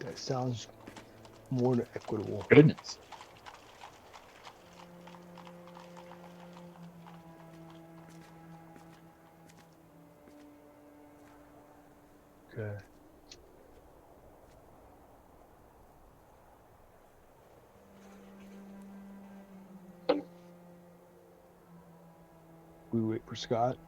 That sounds more than equitable. Goodness. Okay. We wait for Scott.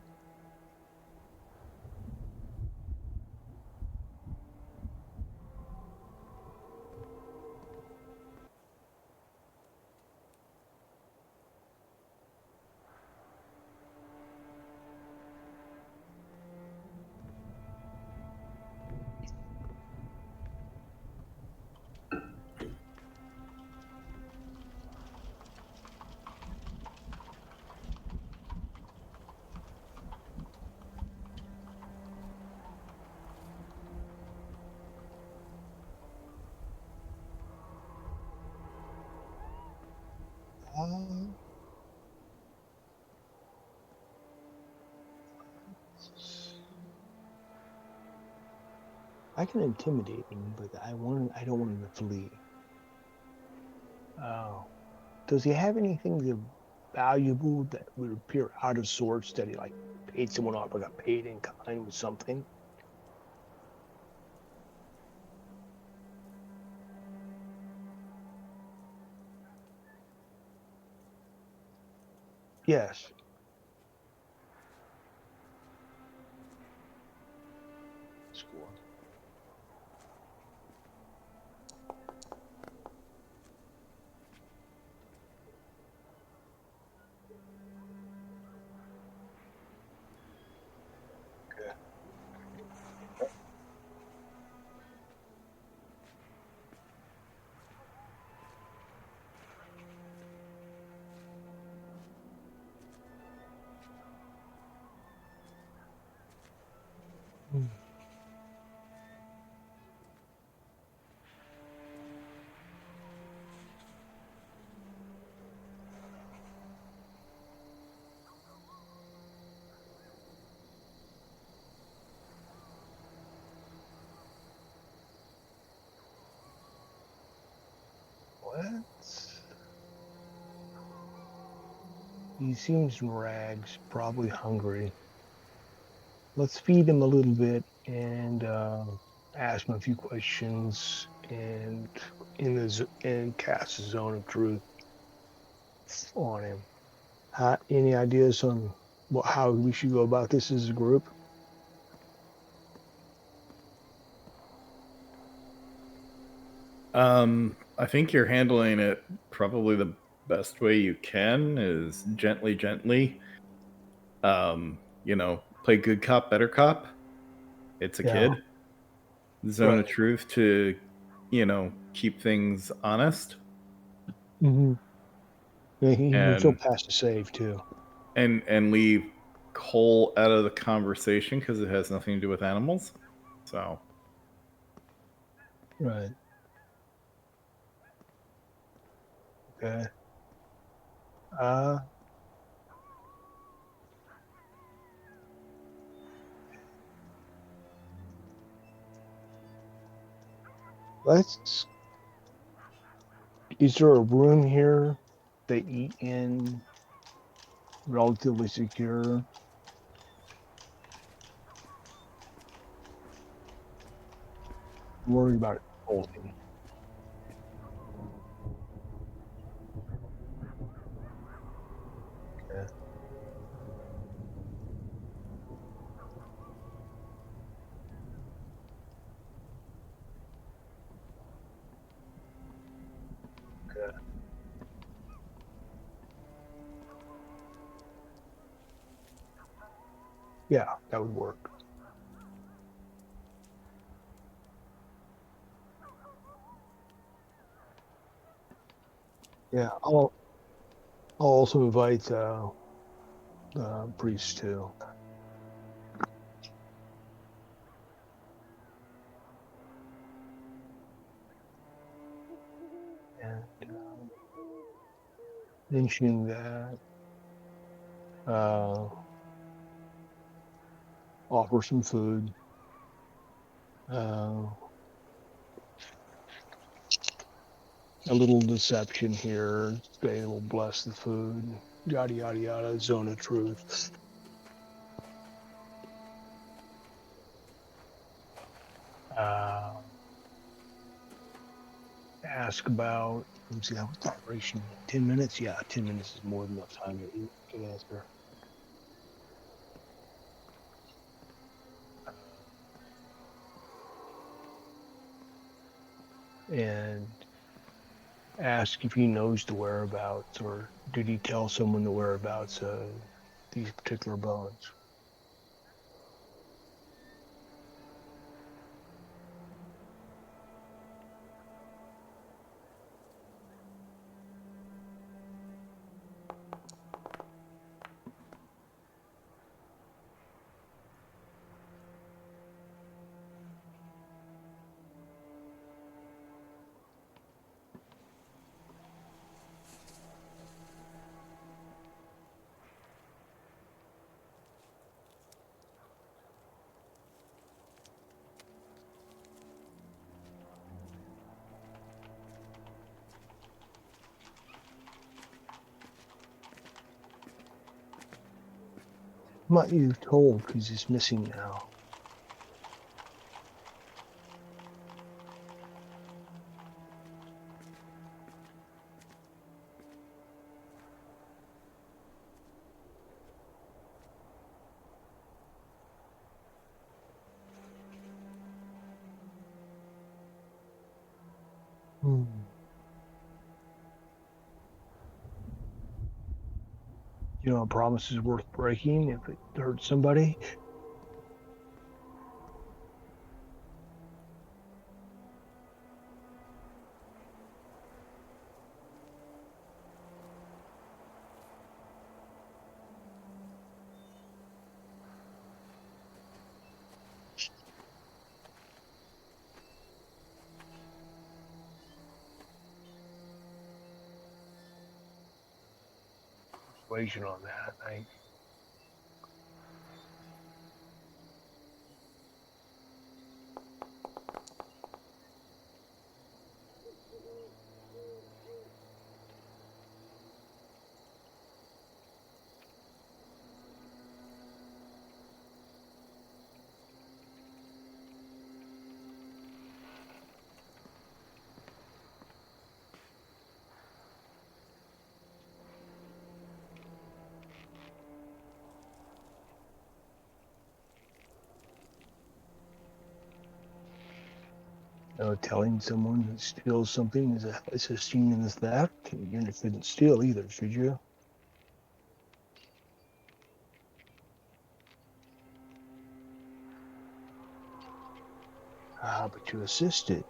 I can intimidate him, but I don't want him to flee. Does he have anything valuable that would appear out of sorts that he like paid someone off, or got paid in kind with something? Yes. Score. Okay. Hmm. What? He seems in rags, probably hungry. Let's feed him a little bit and ask him a few questions and and cast a zone of truth on him. Any ideas on how we should go about this as a group? I think you're handling it probably the best way you can is gently, gently. Play good cop, better cop. It's a Yeah, kid. Zone of right. truth to, keep things honest Hmm. Yeah, he can still and pass the save too. and leave coal out of the conversation because it has nothing to do with animals. So Right. Okay. Uh, let's. Is there a room here they eat in relatively secure? I'm worried about it bolting. Okay. Okay. Yeah, that would work. Yeah, I'll also invite the priest too. And mentioning that, uh, offer some food. Uh, a little deception here. They will bless the food. Yada yada yada. Zone of truth. Uh, ask about. Let me see how much duration. 10 minutes. Yeah, 10 minutes is more than enough time to get an answer. And ask if he knows the whereabouts, or did he tell someone the whereabouts of these particular bones. What you've told, because he's missing now. You know, a promise is worth breaking if it hurts somebody. Persuasion on that, I think. Telling someone who steals something is assisting in the theft. You shouldn't steal either, should you? But you assisted.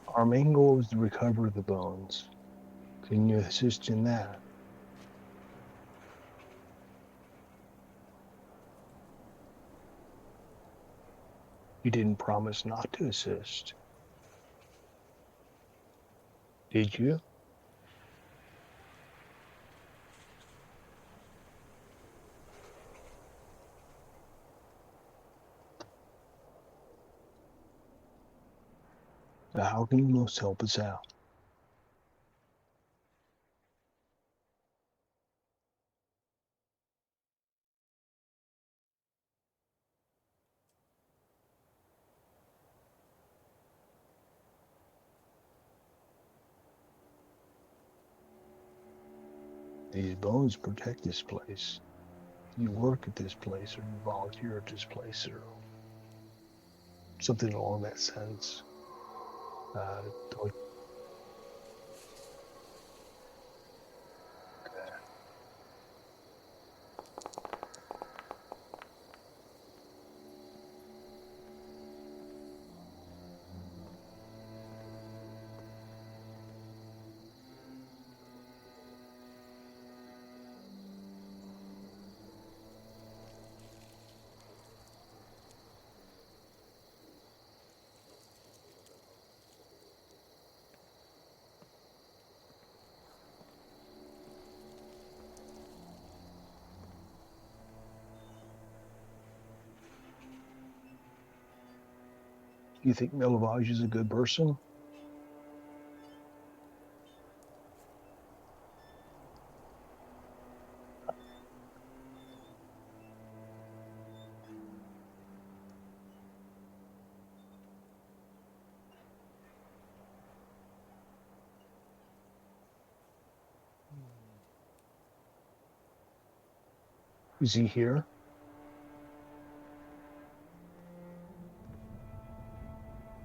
Our main goal is to recover the bones. Can you assist in that? You didn't promise not to assist, did you? So how can you most help us out? These bones protect this place. You work at this place, or you volunteer at this place, or something along that sense. Don't- okay. You think Milovage is a good person? Is he here?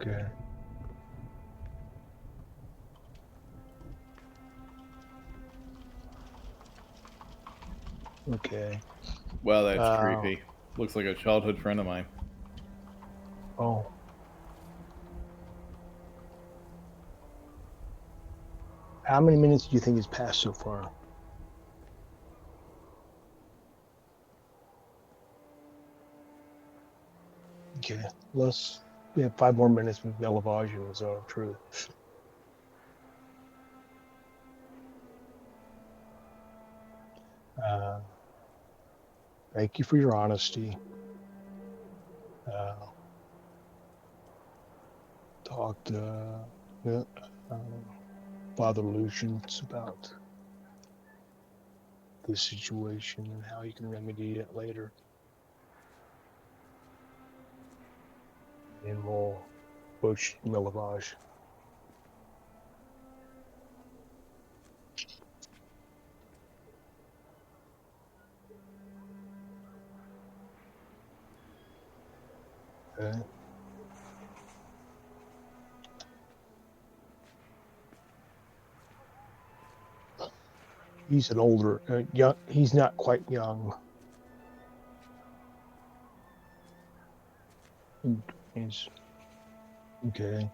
Okay. Okay. Wow, that's Uh, creepy. Looks like a childhood friend of mine. oh. How many minutes do you think has passed so far? Okay. We have 5 more minutes with Milovage and Zone of Truth. Uh, Thank you for your honesty. Talked to Father Lucians about the situation and how you can remedy it later. And we'll approach Milavage. Okay. He's an older, young. He's not quite young. He's okay.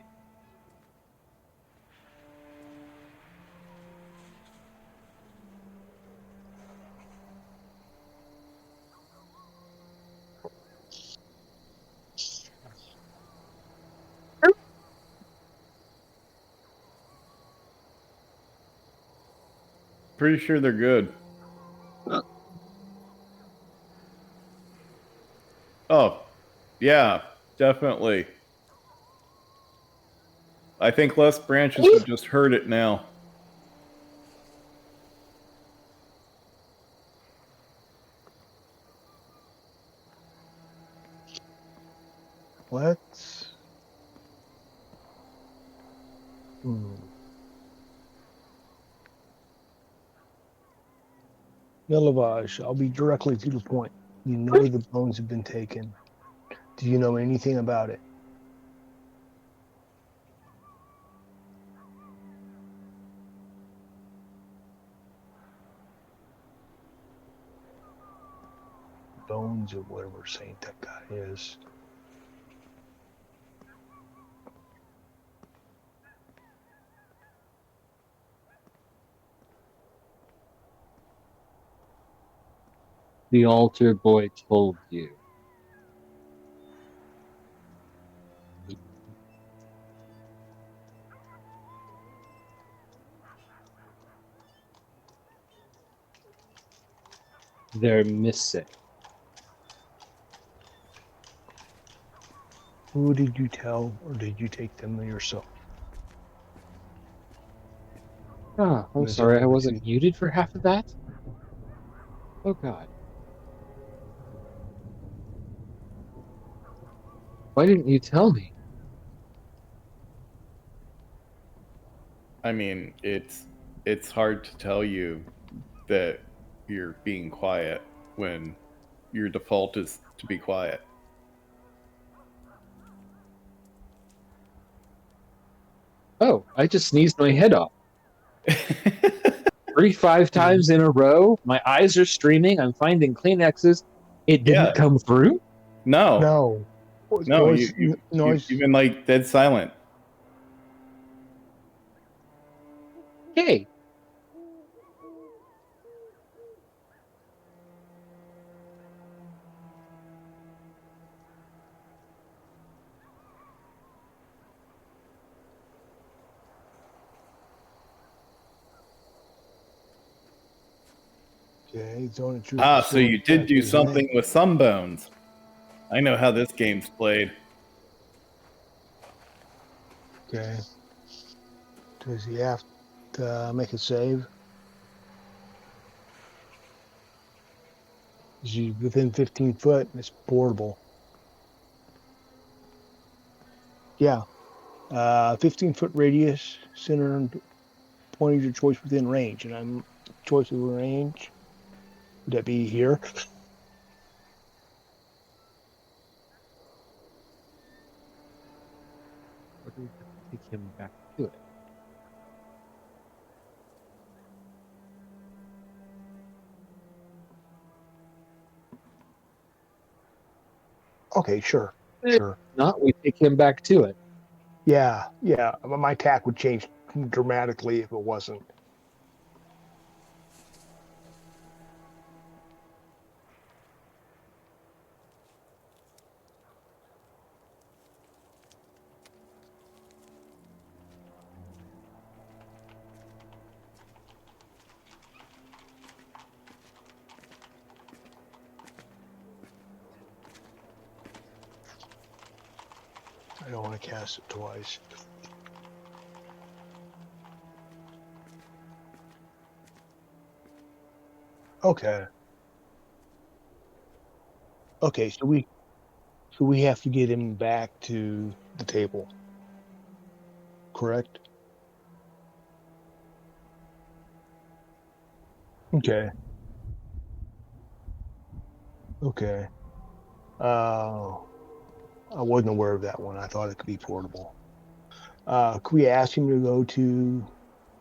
Pretty sure they're good. Oh, yeah, definitely. I think less branches would just hurt it now. Let's. Milavage, I'll be directly to the point. You know the bones have been taken. Do you know anything about it? Bones of whatever saint that guy is. The altar boy told you. They're missing. Who did you tell, or did you take them yourself? Ah, I'm Is sorry, that I what wasn't muted for half of that. Oh God. Why didn't you tell me? I mean, it's hard to tell you that you're being quiet when your default is to be quiet. Oh, I just sneezed my head off. 5 times in a row. My eyes are streaming. I'm finding Kleenexes. It didn't Yeah. come through? No, No. no, Noise. Noise. you've been like dead silent. Hey. Okay, Zone of Truth. Ah, so Pursuing you did do Factor's name. something with some bones. I know how this game's played. Okay. Does he have to make a save? Is he within 15 foot? It's portable. Yeah. 15-foot radius, center and point of your choice within range. And I'm choice of range. Would that be here? Or do we have to take him back to it? Okay, sure. Sure. Not, we take him back to it. Yeah, yeah. My attack would change dramatically if it wasn't. I don't want to cast it twice. Okay. Okay, so we have to get him back to the table, correct? Okay. Okay. Uh, I wasn't aware of that one. I thought it could be portable. Could we ask him to go to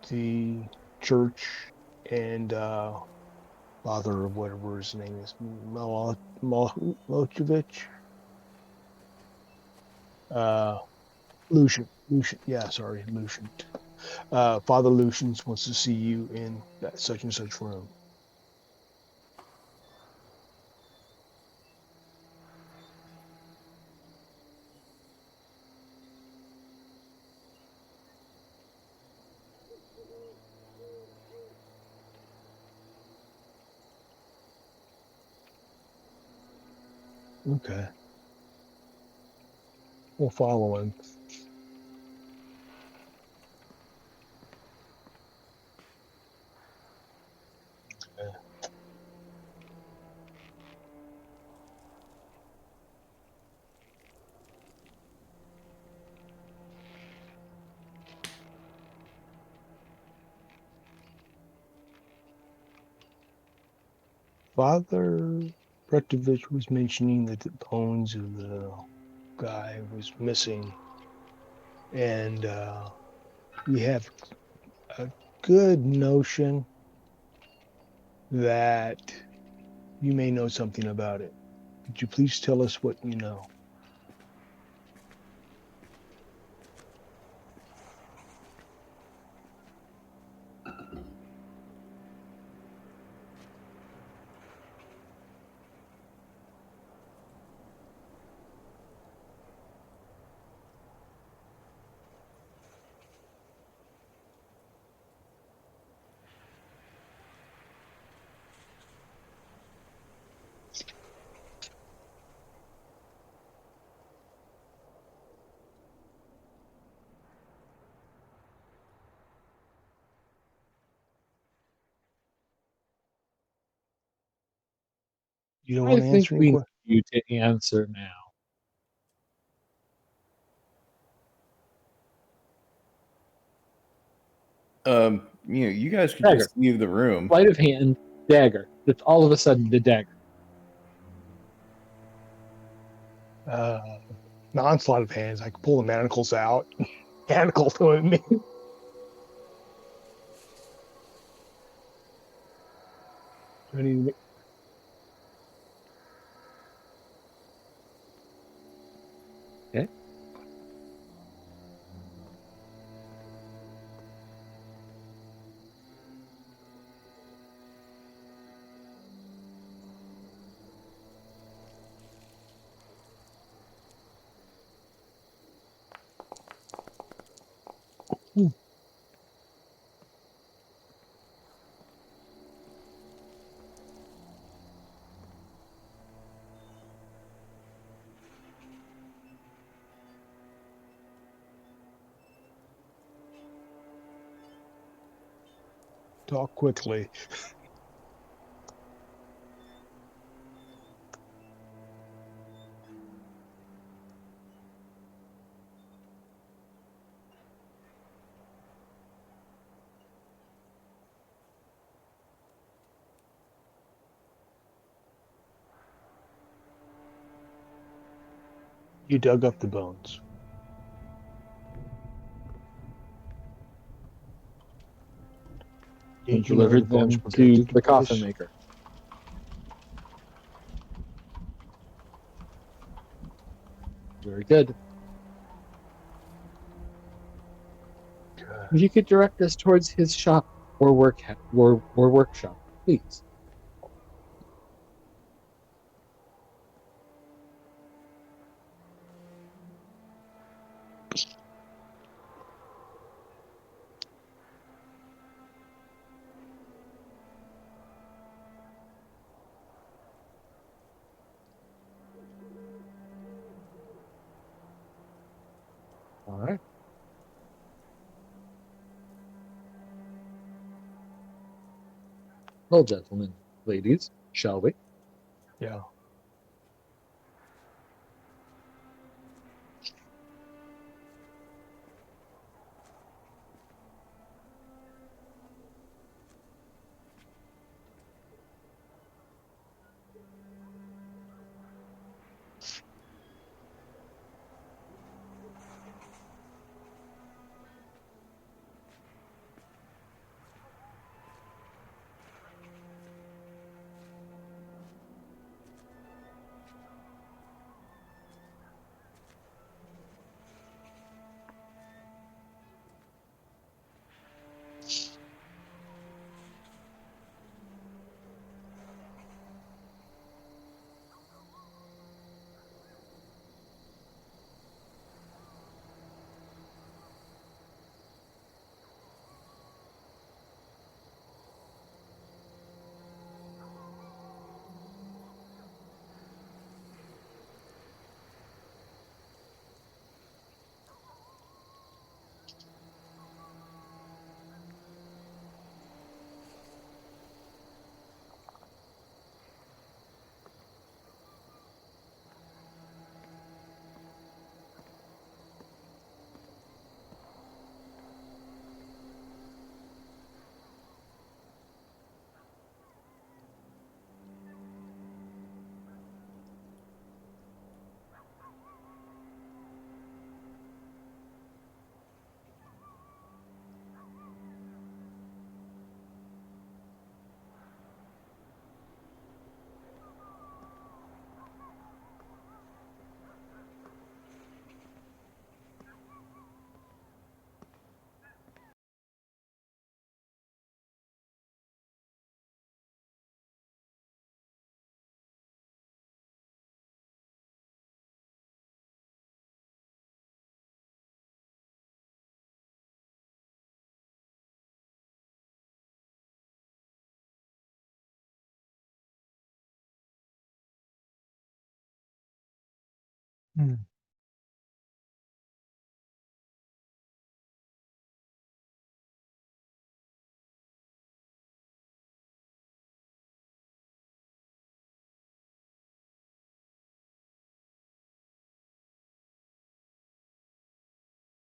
the church and father of whatever his name is, Milosevic? Uh, Lucian. Yeah, sorry, Lucian. Father Lucian wants to see you in that such and such room. Okay. We'll follow him. Father Pretovich was mentioning that the bones of the guy was missing, and we have a good notion that you may know something about it. Could you please tell us what you know? You don't I want to think answer any we need questions? you to answer now. You guys could Dagger. just leave the room. Sleight of hand, dagger. It's all of a sudden the dagger. Non-sleight of hands. I can pull the manacles out. Manacle to me. Do I need to make- Okay. Talk quickly. You dug up the bones. And Did you know where the delivered bones them were to getting to the coffin place? maker. Very good. Okay. If you could direct us towards his shop or workshop, please. All right. Well, gentlemen, ladies, shall we? Yeah. Hmm.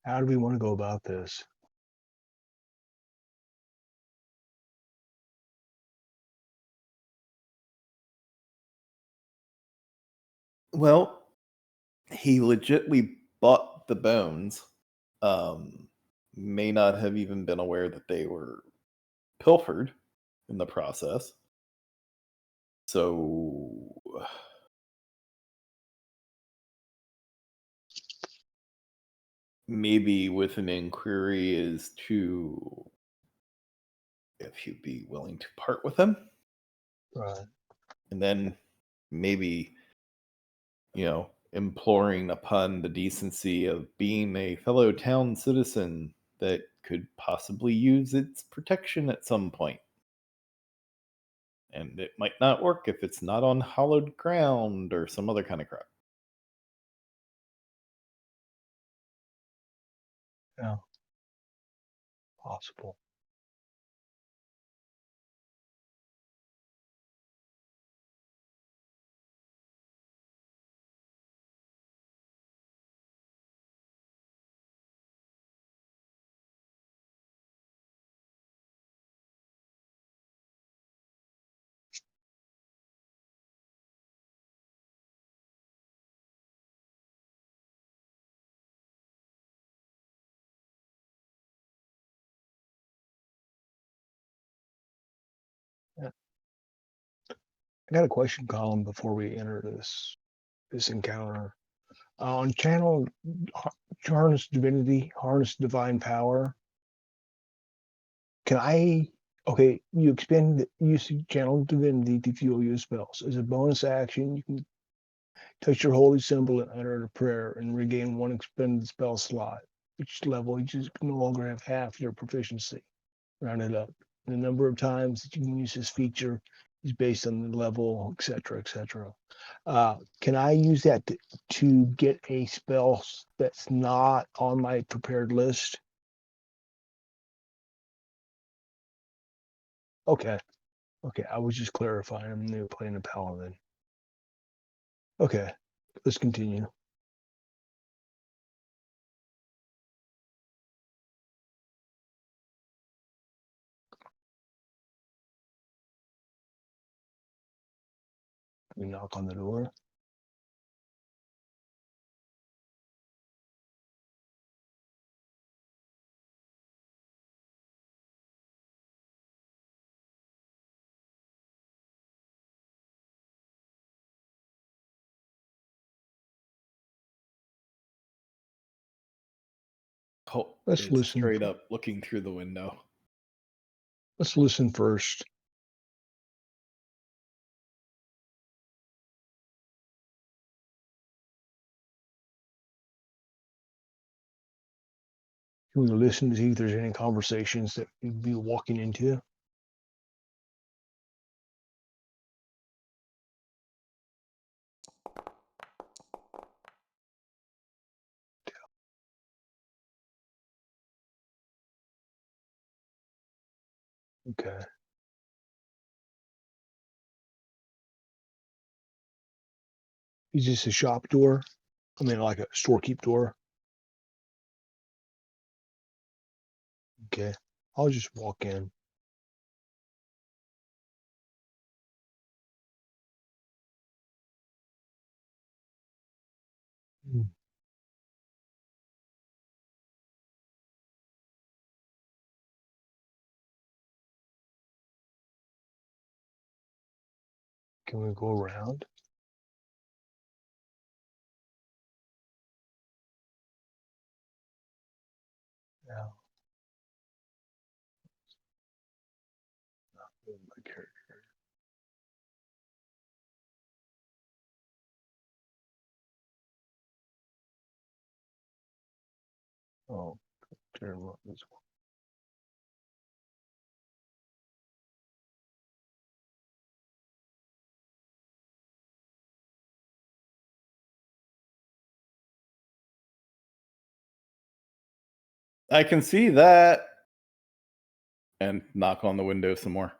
How do we want to go about this? Well, he legitly bought the bones. Um, may not have even been aware that they were pilfered in the process. So maybe with an inquiry as to if you'd be willing to part with them, Right. and then maybe, imploring upon the decency of being a fellow town citizen that could possibly use its protection at some point. And it might not work if it's not on hallowed ground or some other kind of crap. Yeah. Possible. Yeah. I got a question, Colin, before we enter this encounter. On channel harness divinity, harness divine power. Can I? Okay, you expend the use of channel divinity to fuel your spells. As a bonus action, you can touch your holy symbol and utter a prayer and regain one expended spell slot. Each level, you just no longer have half your proficiency. Round it up. The number of times that you can use this feature is based on the level, etc., etc. Can I use that to get a spell that's not on my prepared list? Okay. Okay, I was just clarifying. I'm new playing a paladin. Okay, let's continue. We knock on the door. Oh, Let's it's listen. straight up looking through the window. Let's listen first. Can we listen to see if there's any conversations that we'd be walking into? Okay. Is this a shop door? I mean, like a storekeep door? Okay. I'll just walk in. Hmm. Can we go around? Yeah. My character. Oh, turn this one. I can see that. And knock on the window some more.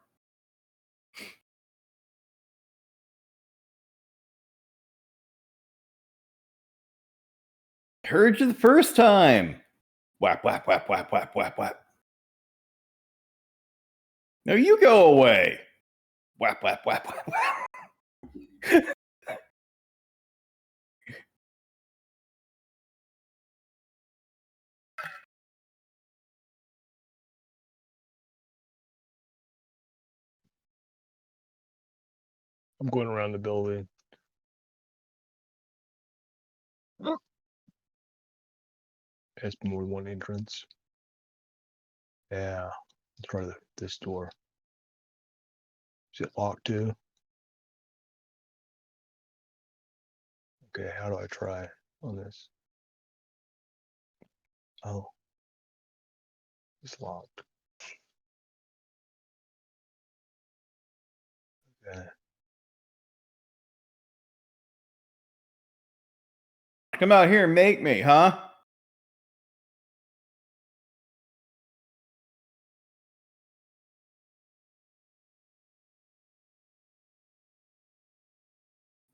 Heard you the first time. Whap, whap, whap, whap, whap, whap, whap. No, you go away. Whap, whap, whap, whap, whap. I'm going around the building. There's more than one entrance. Yeah. Let's try this door. Is it locked too? Okay, how do I try on this? Oh, it's locked. Okay. Come out here and make me, huh?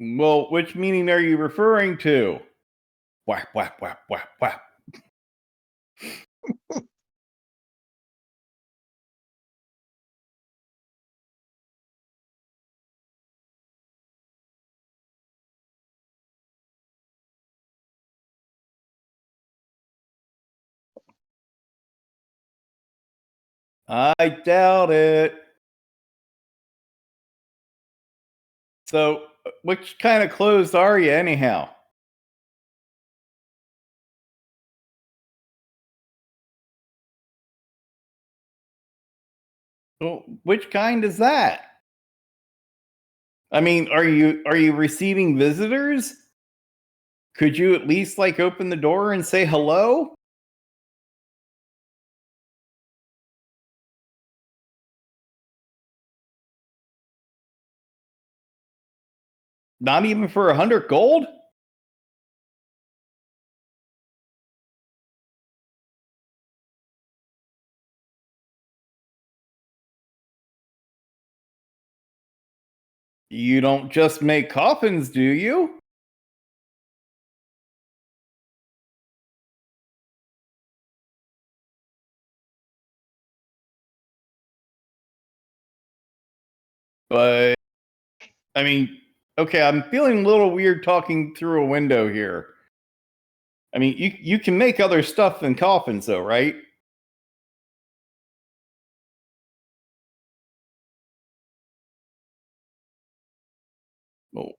Well, which meaning are you referring to? Whap, whap, whap, whap, whap. I doubt it. So, which kind of closed are you, anyhow? Well, which kind is that? I mean, are you receiving visitors? Could you at least like open the door and say hello? Not even for 100 gold? You don't just make coffins, do you? But, I mean, okay, I'm feeling a little weird talking through a window here. I mean, you can make other stuff than coffins, though, right? Well,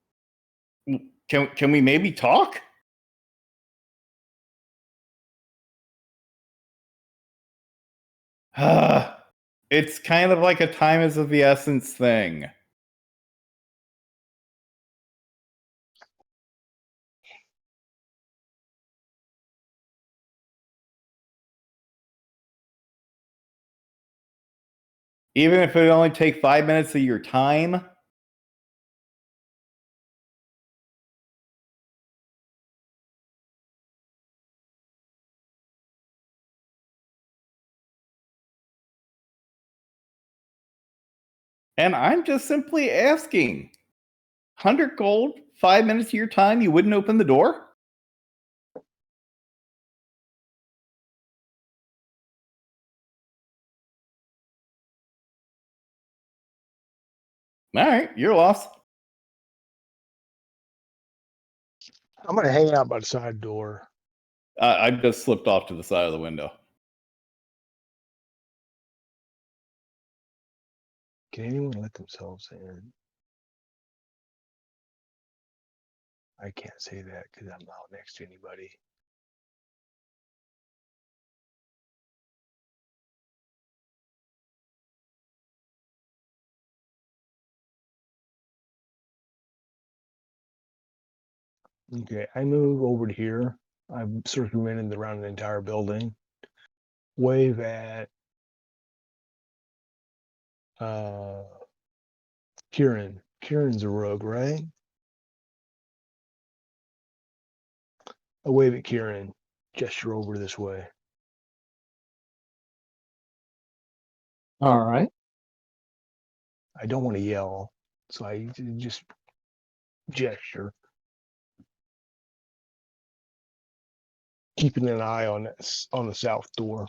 can we maybe talk? It's kind of like a time is of the essence thing. Even if it only take 5 minutes of your time. And I'm just simply asking. 100 gold, 5 minutes of your time, you wouldn't open the door? All right, you're lost. I'm gonna hang out by the side door. I just slipped off to the side of the window. Can anyone let themselves in? I can't say that because I'm not next to anybody. Okay, I move over to here. I'm circulating around the entire building. Wave at Kieran. Kieran's a rogue, right? I wave at Kieran. Gesture over this way. All right. I don't want to yell, so I just gesture, keeping an eye on the south door.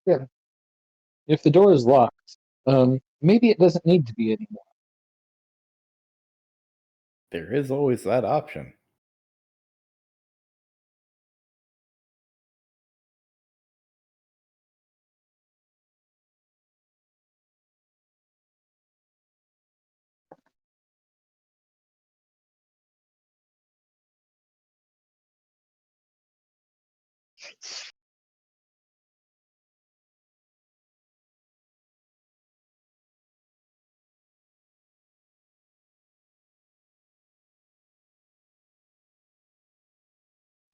Yeah. If the door is locked, maybe it doesn't need to be anymore. There is always that option.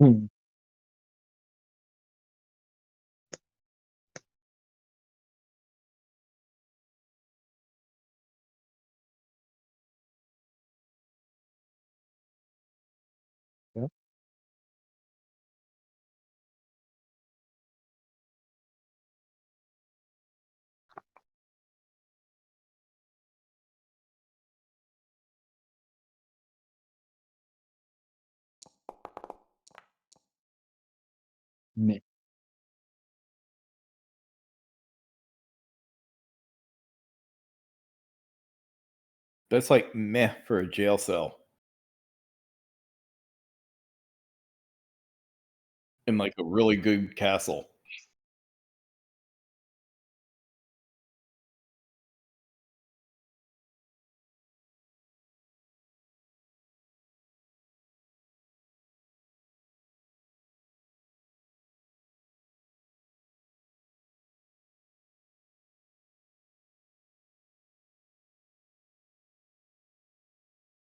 Hmm. Yeah. Meh. That's like meh for a jail cell. In like a really good castle.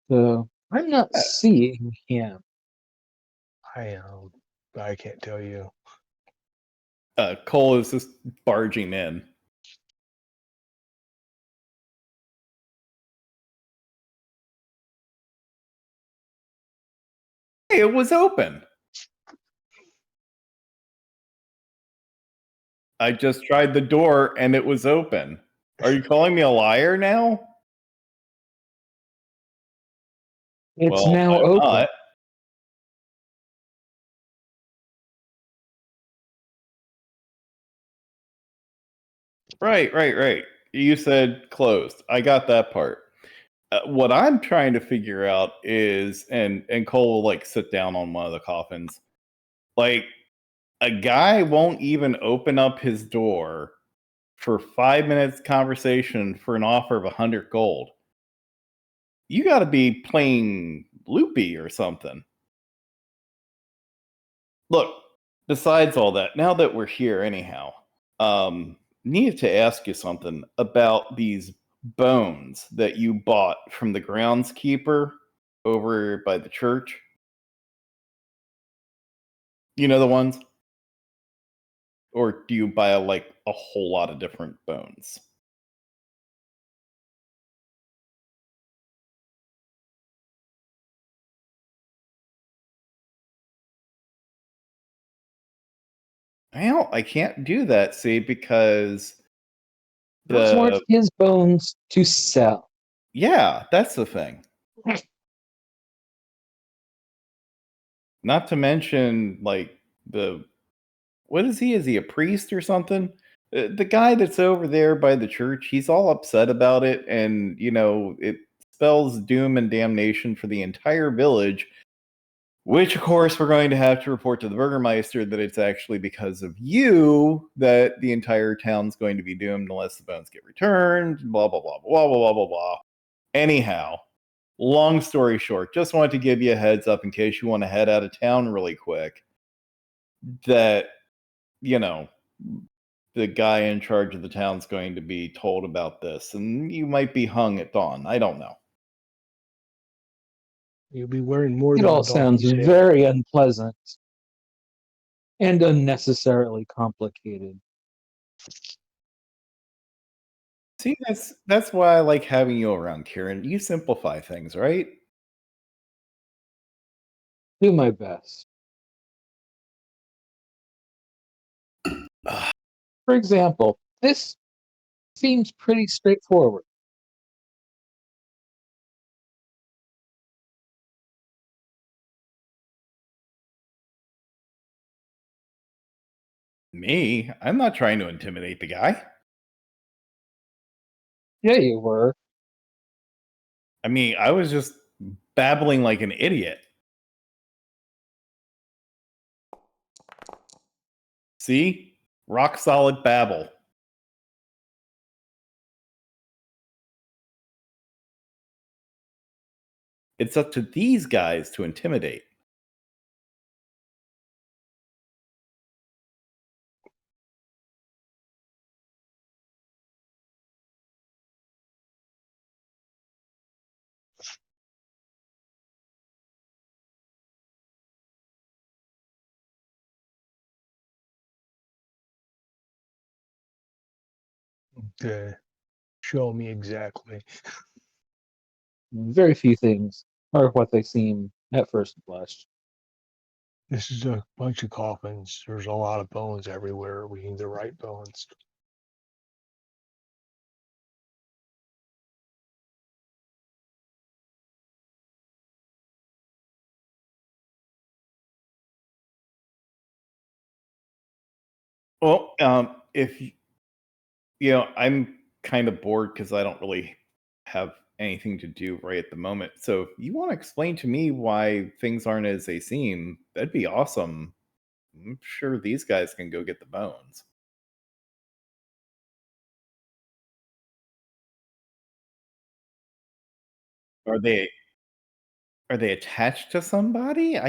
So I'm not seeing him. I am, I can't tell you. Cole is just barging in. Hey, it was open. I just tried the door and it was open. Are you calling me a liar now? It's Well, now I'm open. not. Right. You said closed. I got that part. What I'm trying to figure out is, and Cole will like sit down on one of the coffins. Like, a guy won't even open up his door for 5 minutes conversation for an offer of 100 gold. You got to be playing loopy or something. Look, besides all that, now that we're here anyhow, need to ask you something about these bones that you bought from the groundskeeper over by the church. You know the ones? Or do you buy like a whole lot of different bones? Well, I can't do that, see, because Those weren't the his bones to sell. yeah, that's the thing. Not to mention, like, the what is he? Is he a priest or something? The guy that's over there by the church, he's all upset about it, and it spells doom and damnation for the entire village. Which, of course, we're going to have to report to the Burgermeister that it's actually because of you that the entire town's going to be doomed unless the bones get returned. Blah blah blah blah blah blah blah blah. Anyhow, long story short, just wanted to give you a heads up in case you want to head out of town really quick. That you know the guy in charge of the town's going to be told about this, and you might be hung at dawn. I don't know. You'll be wearing more It than a all sounds donkey's head. very unpleasant and unnecessarily complicated. See, that's why I like having you around, Kieran. You simplify things, right? Do my best. Ugh, For example, this seems pretty straightforward. me? I'm not trying to intimidate the guy. Yeah, you were. I mean, I was just babbling like an idiot. See? Rock solid babble. It's up to these guys to intimidate. To show me exactly. Very few things are what they seem at first blush. This is a bunch of coffins. There's a lot of bones everywhere. We need the right bones. Well, if I'm kind of bored because I don't really have anything to do right at the moment. So if you want to explain to me why things aren't as they seem, that'd be awesome. I'm sure these guys can go get the bones. Are they attached to somebody?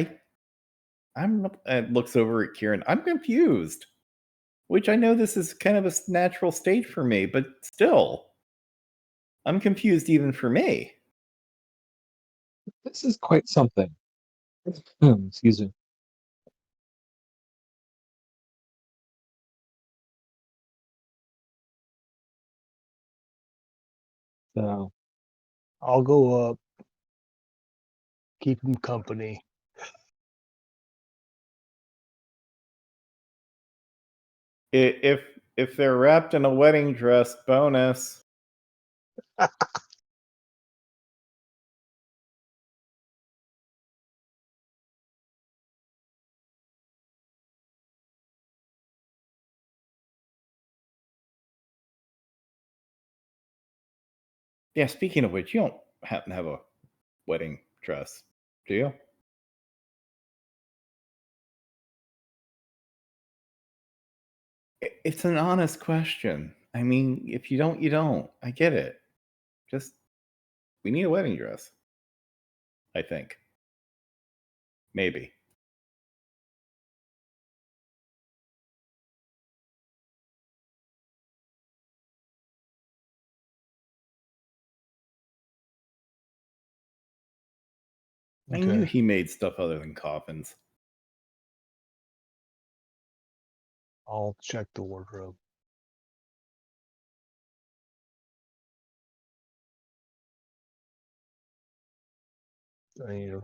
I'm looks over at Kieran. I'm confused. Which I know this is kind of a natural state for me, but still, I'm confused even for me. This is quite something. Excuse me. So I'll go up, keep him company. If they're wrapped in a wedding dress, bonus. Yeah, speaking of which, you don't happen to have a wedding dress, do you? It's an honest question. I mean, if you don't, you don't. I get it. Just, we need a wedding dress. I think. Maybe. I knew Okay. he made stuff other than coffins. I'll check the wardrobe. I need to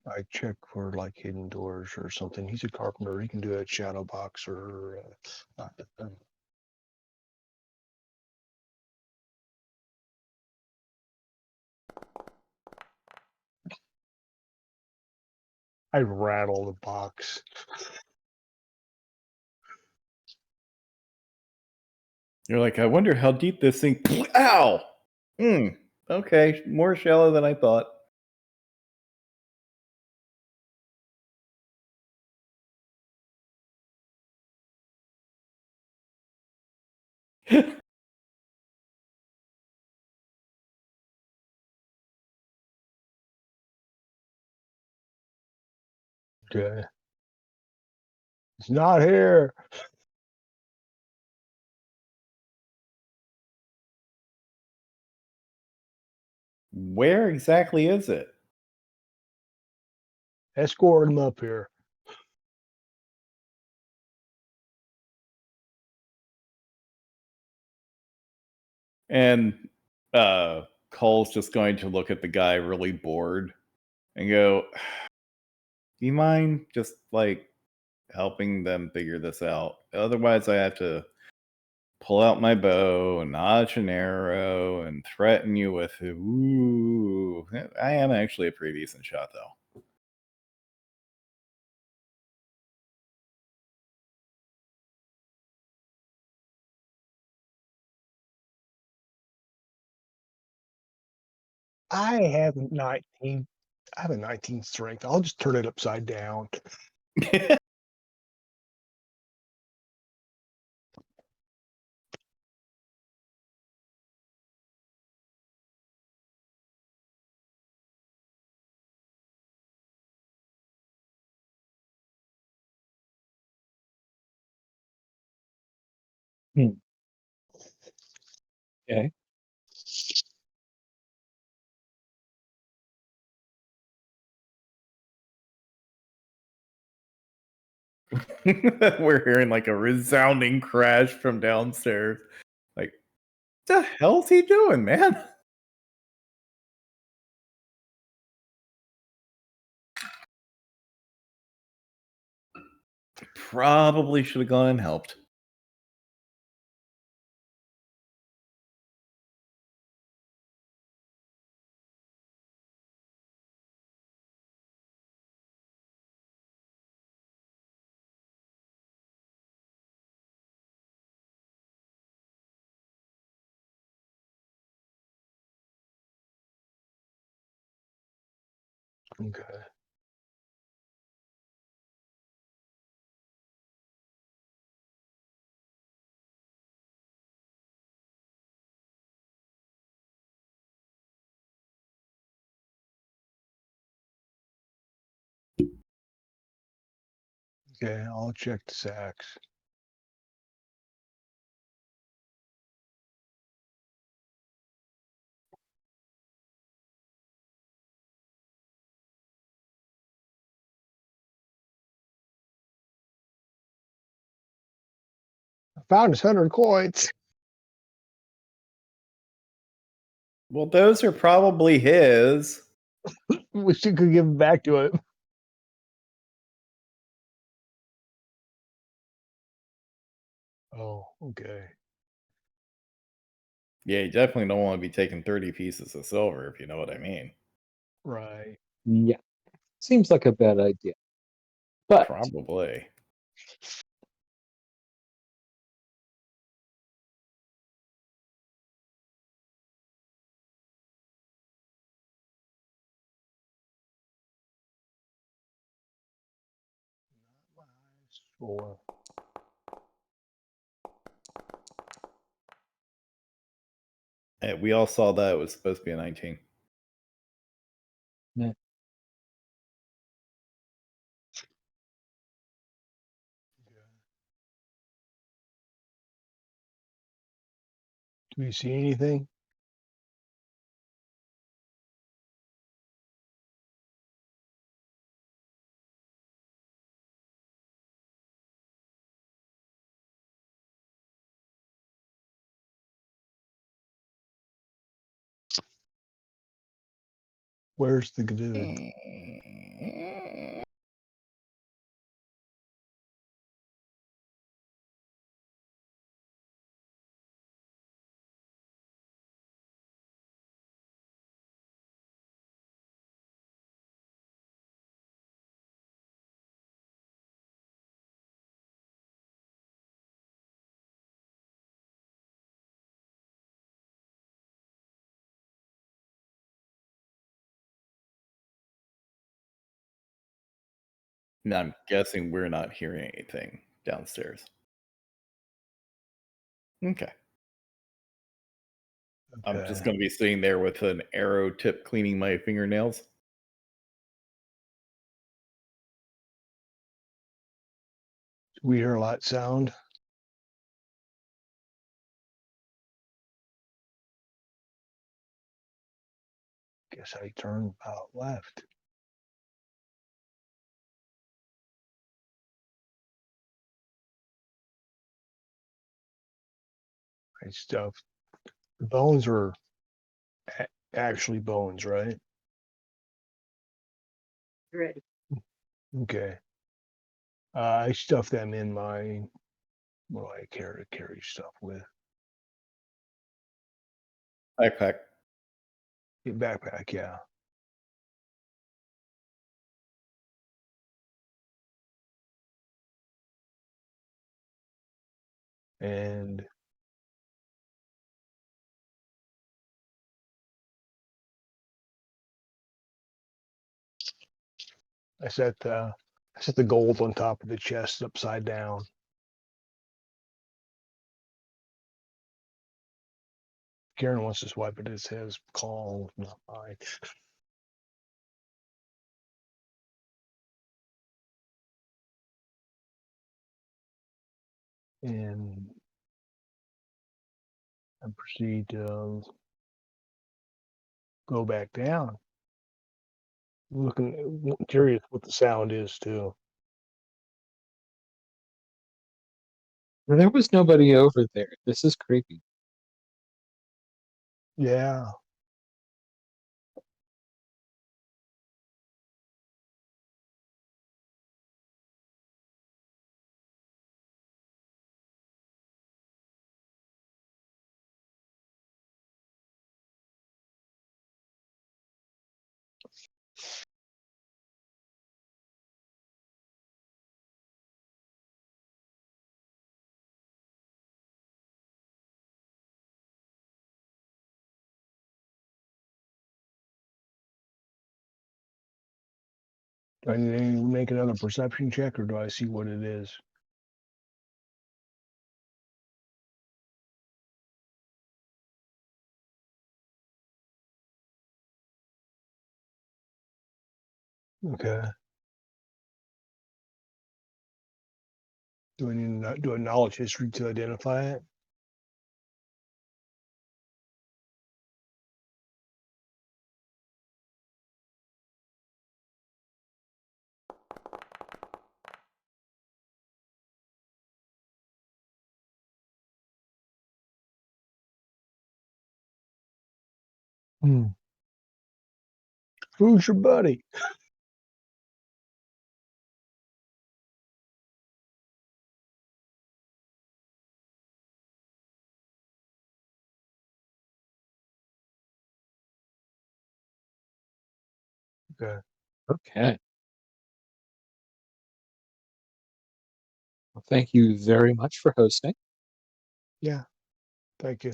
I check for like hidden doors or something. He's a carpenter. He can do a shadow box or I rattle the box. You're like, I wonder how deep this thing. Ow! Okay, more shallow than I thought. Okay. It's not here. Where exactly is it? Escort him up here. And Cole's just going to look at the guy really bored and go, do you mind just like helping them figure this out? Otherwise, I have to pull out my bow and notch an arrow and threaten you with it. Ooh, I am actually a pretty decent shot, though. I have 19. I have a 19 strength. I'll just turn it upside down. okay. We're hearing like a resounding crash from downstairs. Like, the hell's he doing, man? Probably should have gone and helped. Okay. Okay, I'll check the sacks. I found his 100 coins. Well, those are probably his. Wish you could give them back to him. Oh, okay. Yeah, you definitely don't want to be taking 30 pieces of silver, if you know what I mean. Right. Yeah. Seems like a bad idea. But Probably. Or We all saw that it was supposed to be a 19. yeah, do you see anything? Where's the dude? Now, I'm guessing we're not hearing anything downstairs. Okay. I'm just Okay. going to be sitting there with an arrow tip cleaning my fingernails. We hear a lot sound. Guess I turned about left. Right stuff. The bones are actually bones, right? Ready. Okay. I stuff them in my what do I carry stuff with? Backpack. Your backpack, yeah. And I set the gold on top of the chest upside down. Karen wants to swipe it. It says call, not mine. And I proceed to go back down. Looking curious what the sound is too. there was nobody over there. This is creepy. Yeah. Do I need to make another perception check or do I see what it is? Okay. Do I need to do a knowledge history to identify it? Who's your buddy? Okay. Okay. Well, thank you very much for hosting. Yeah. Thank you.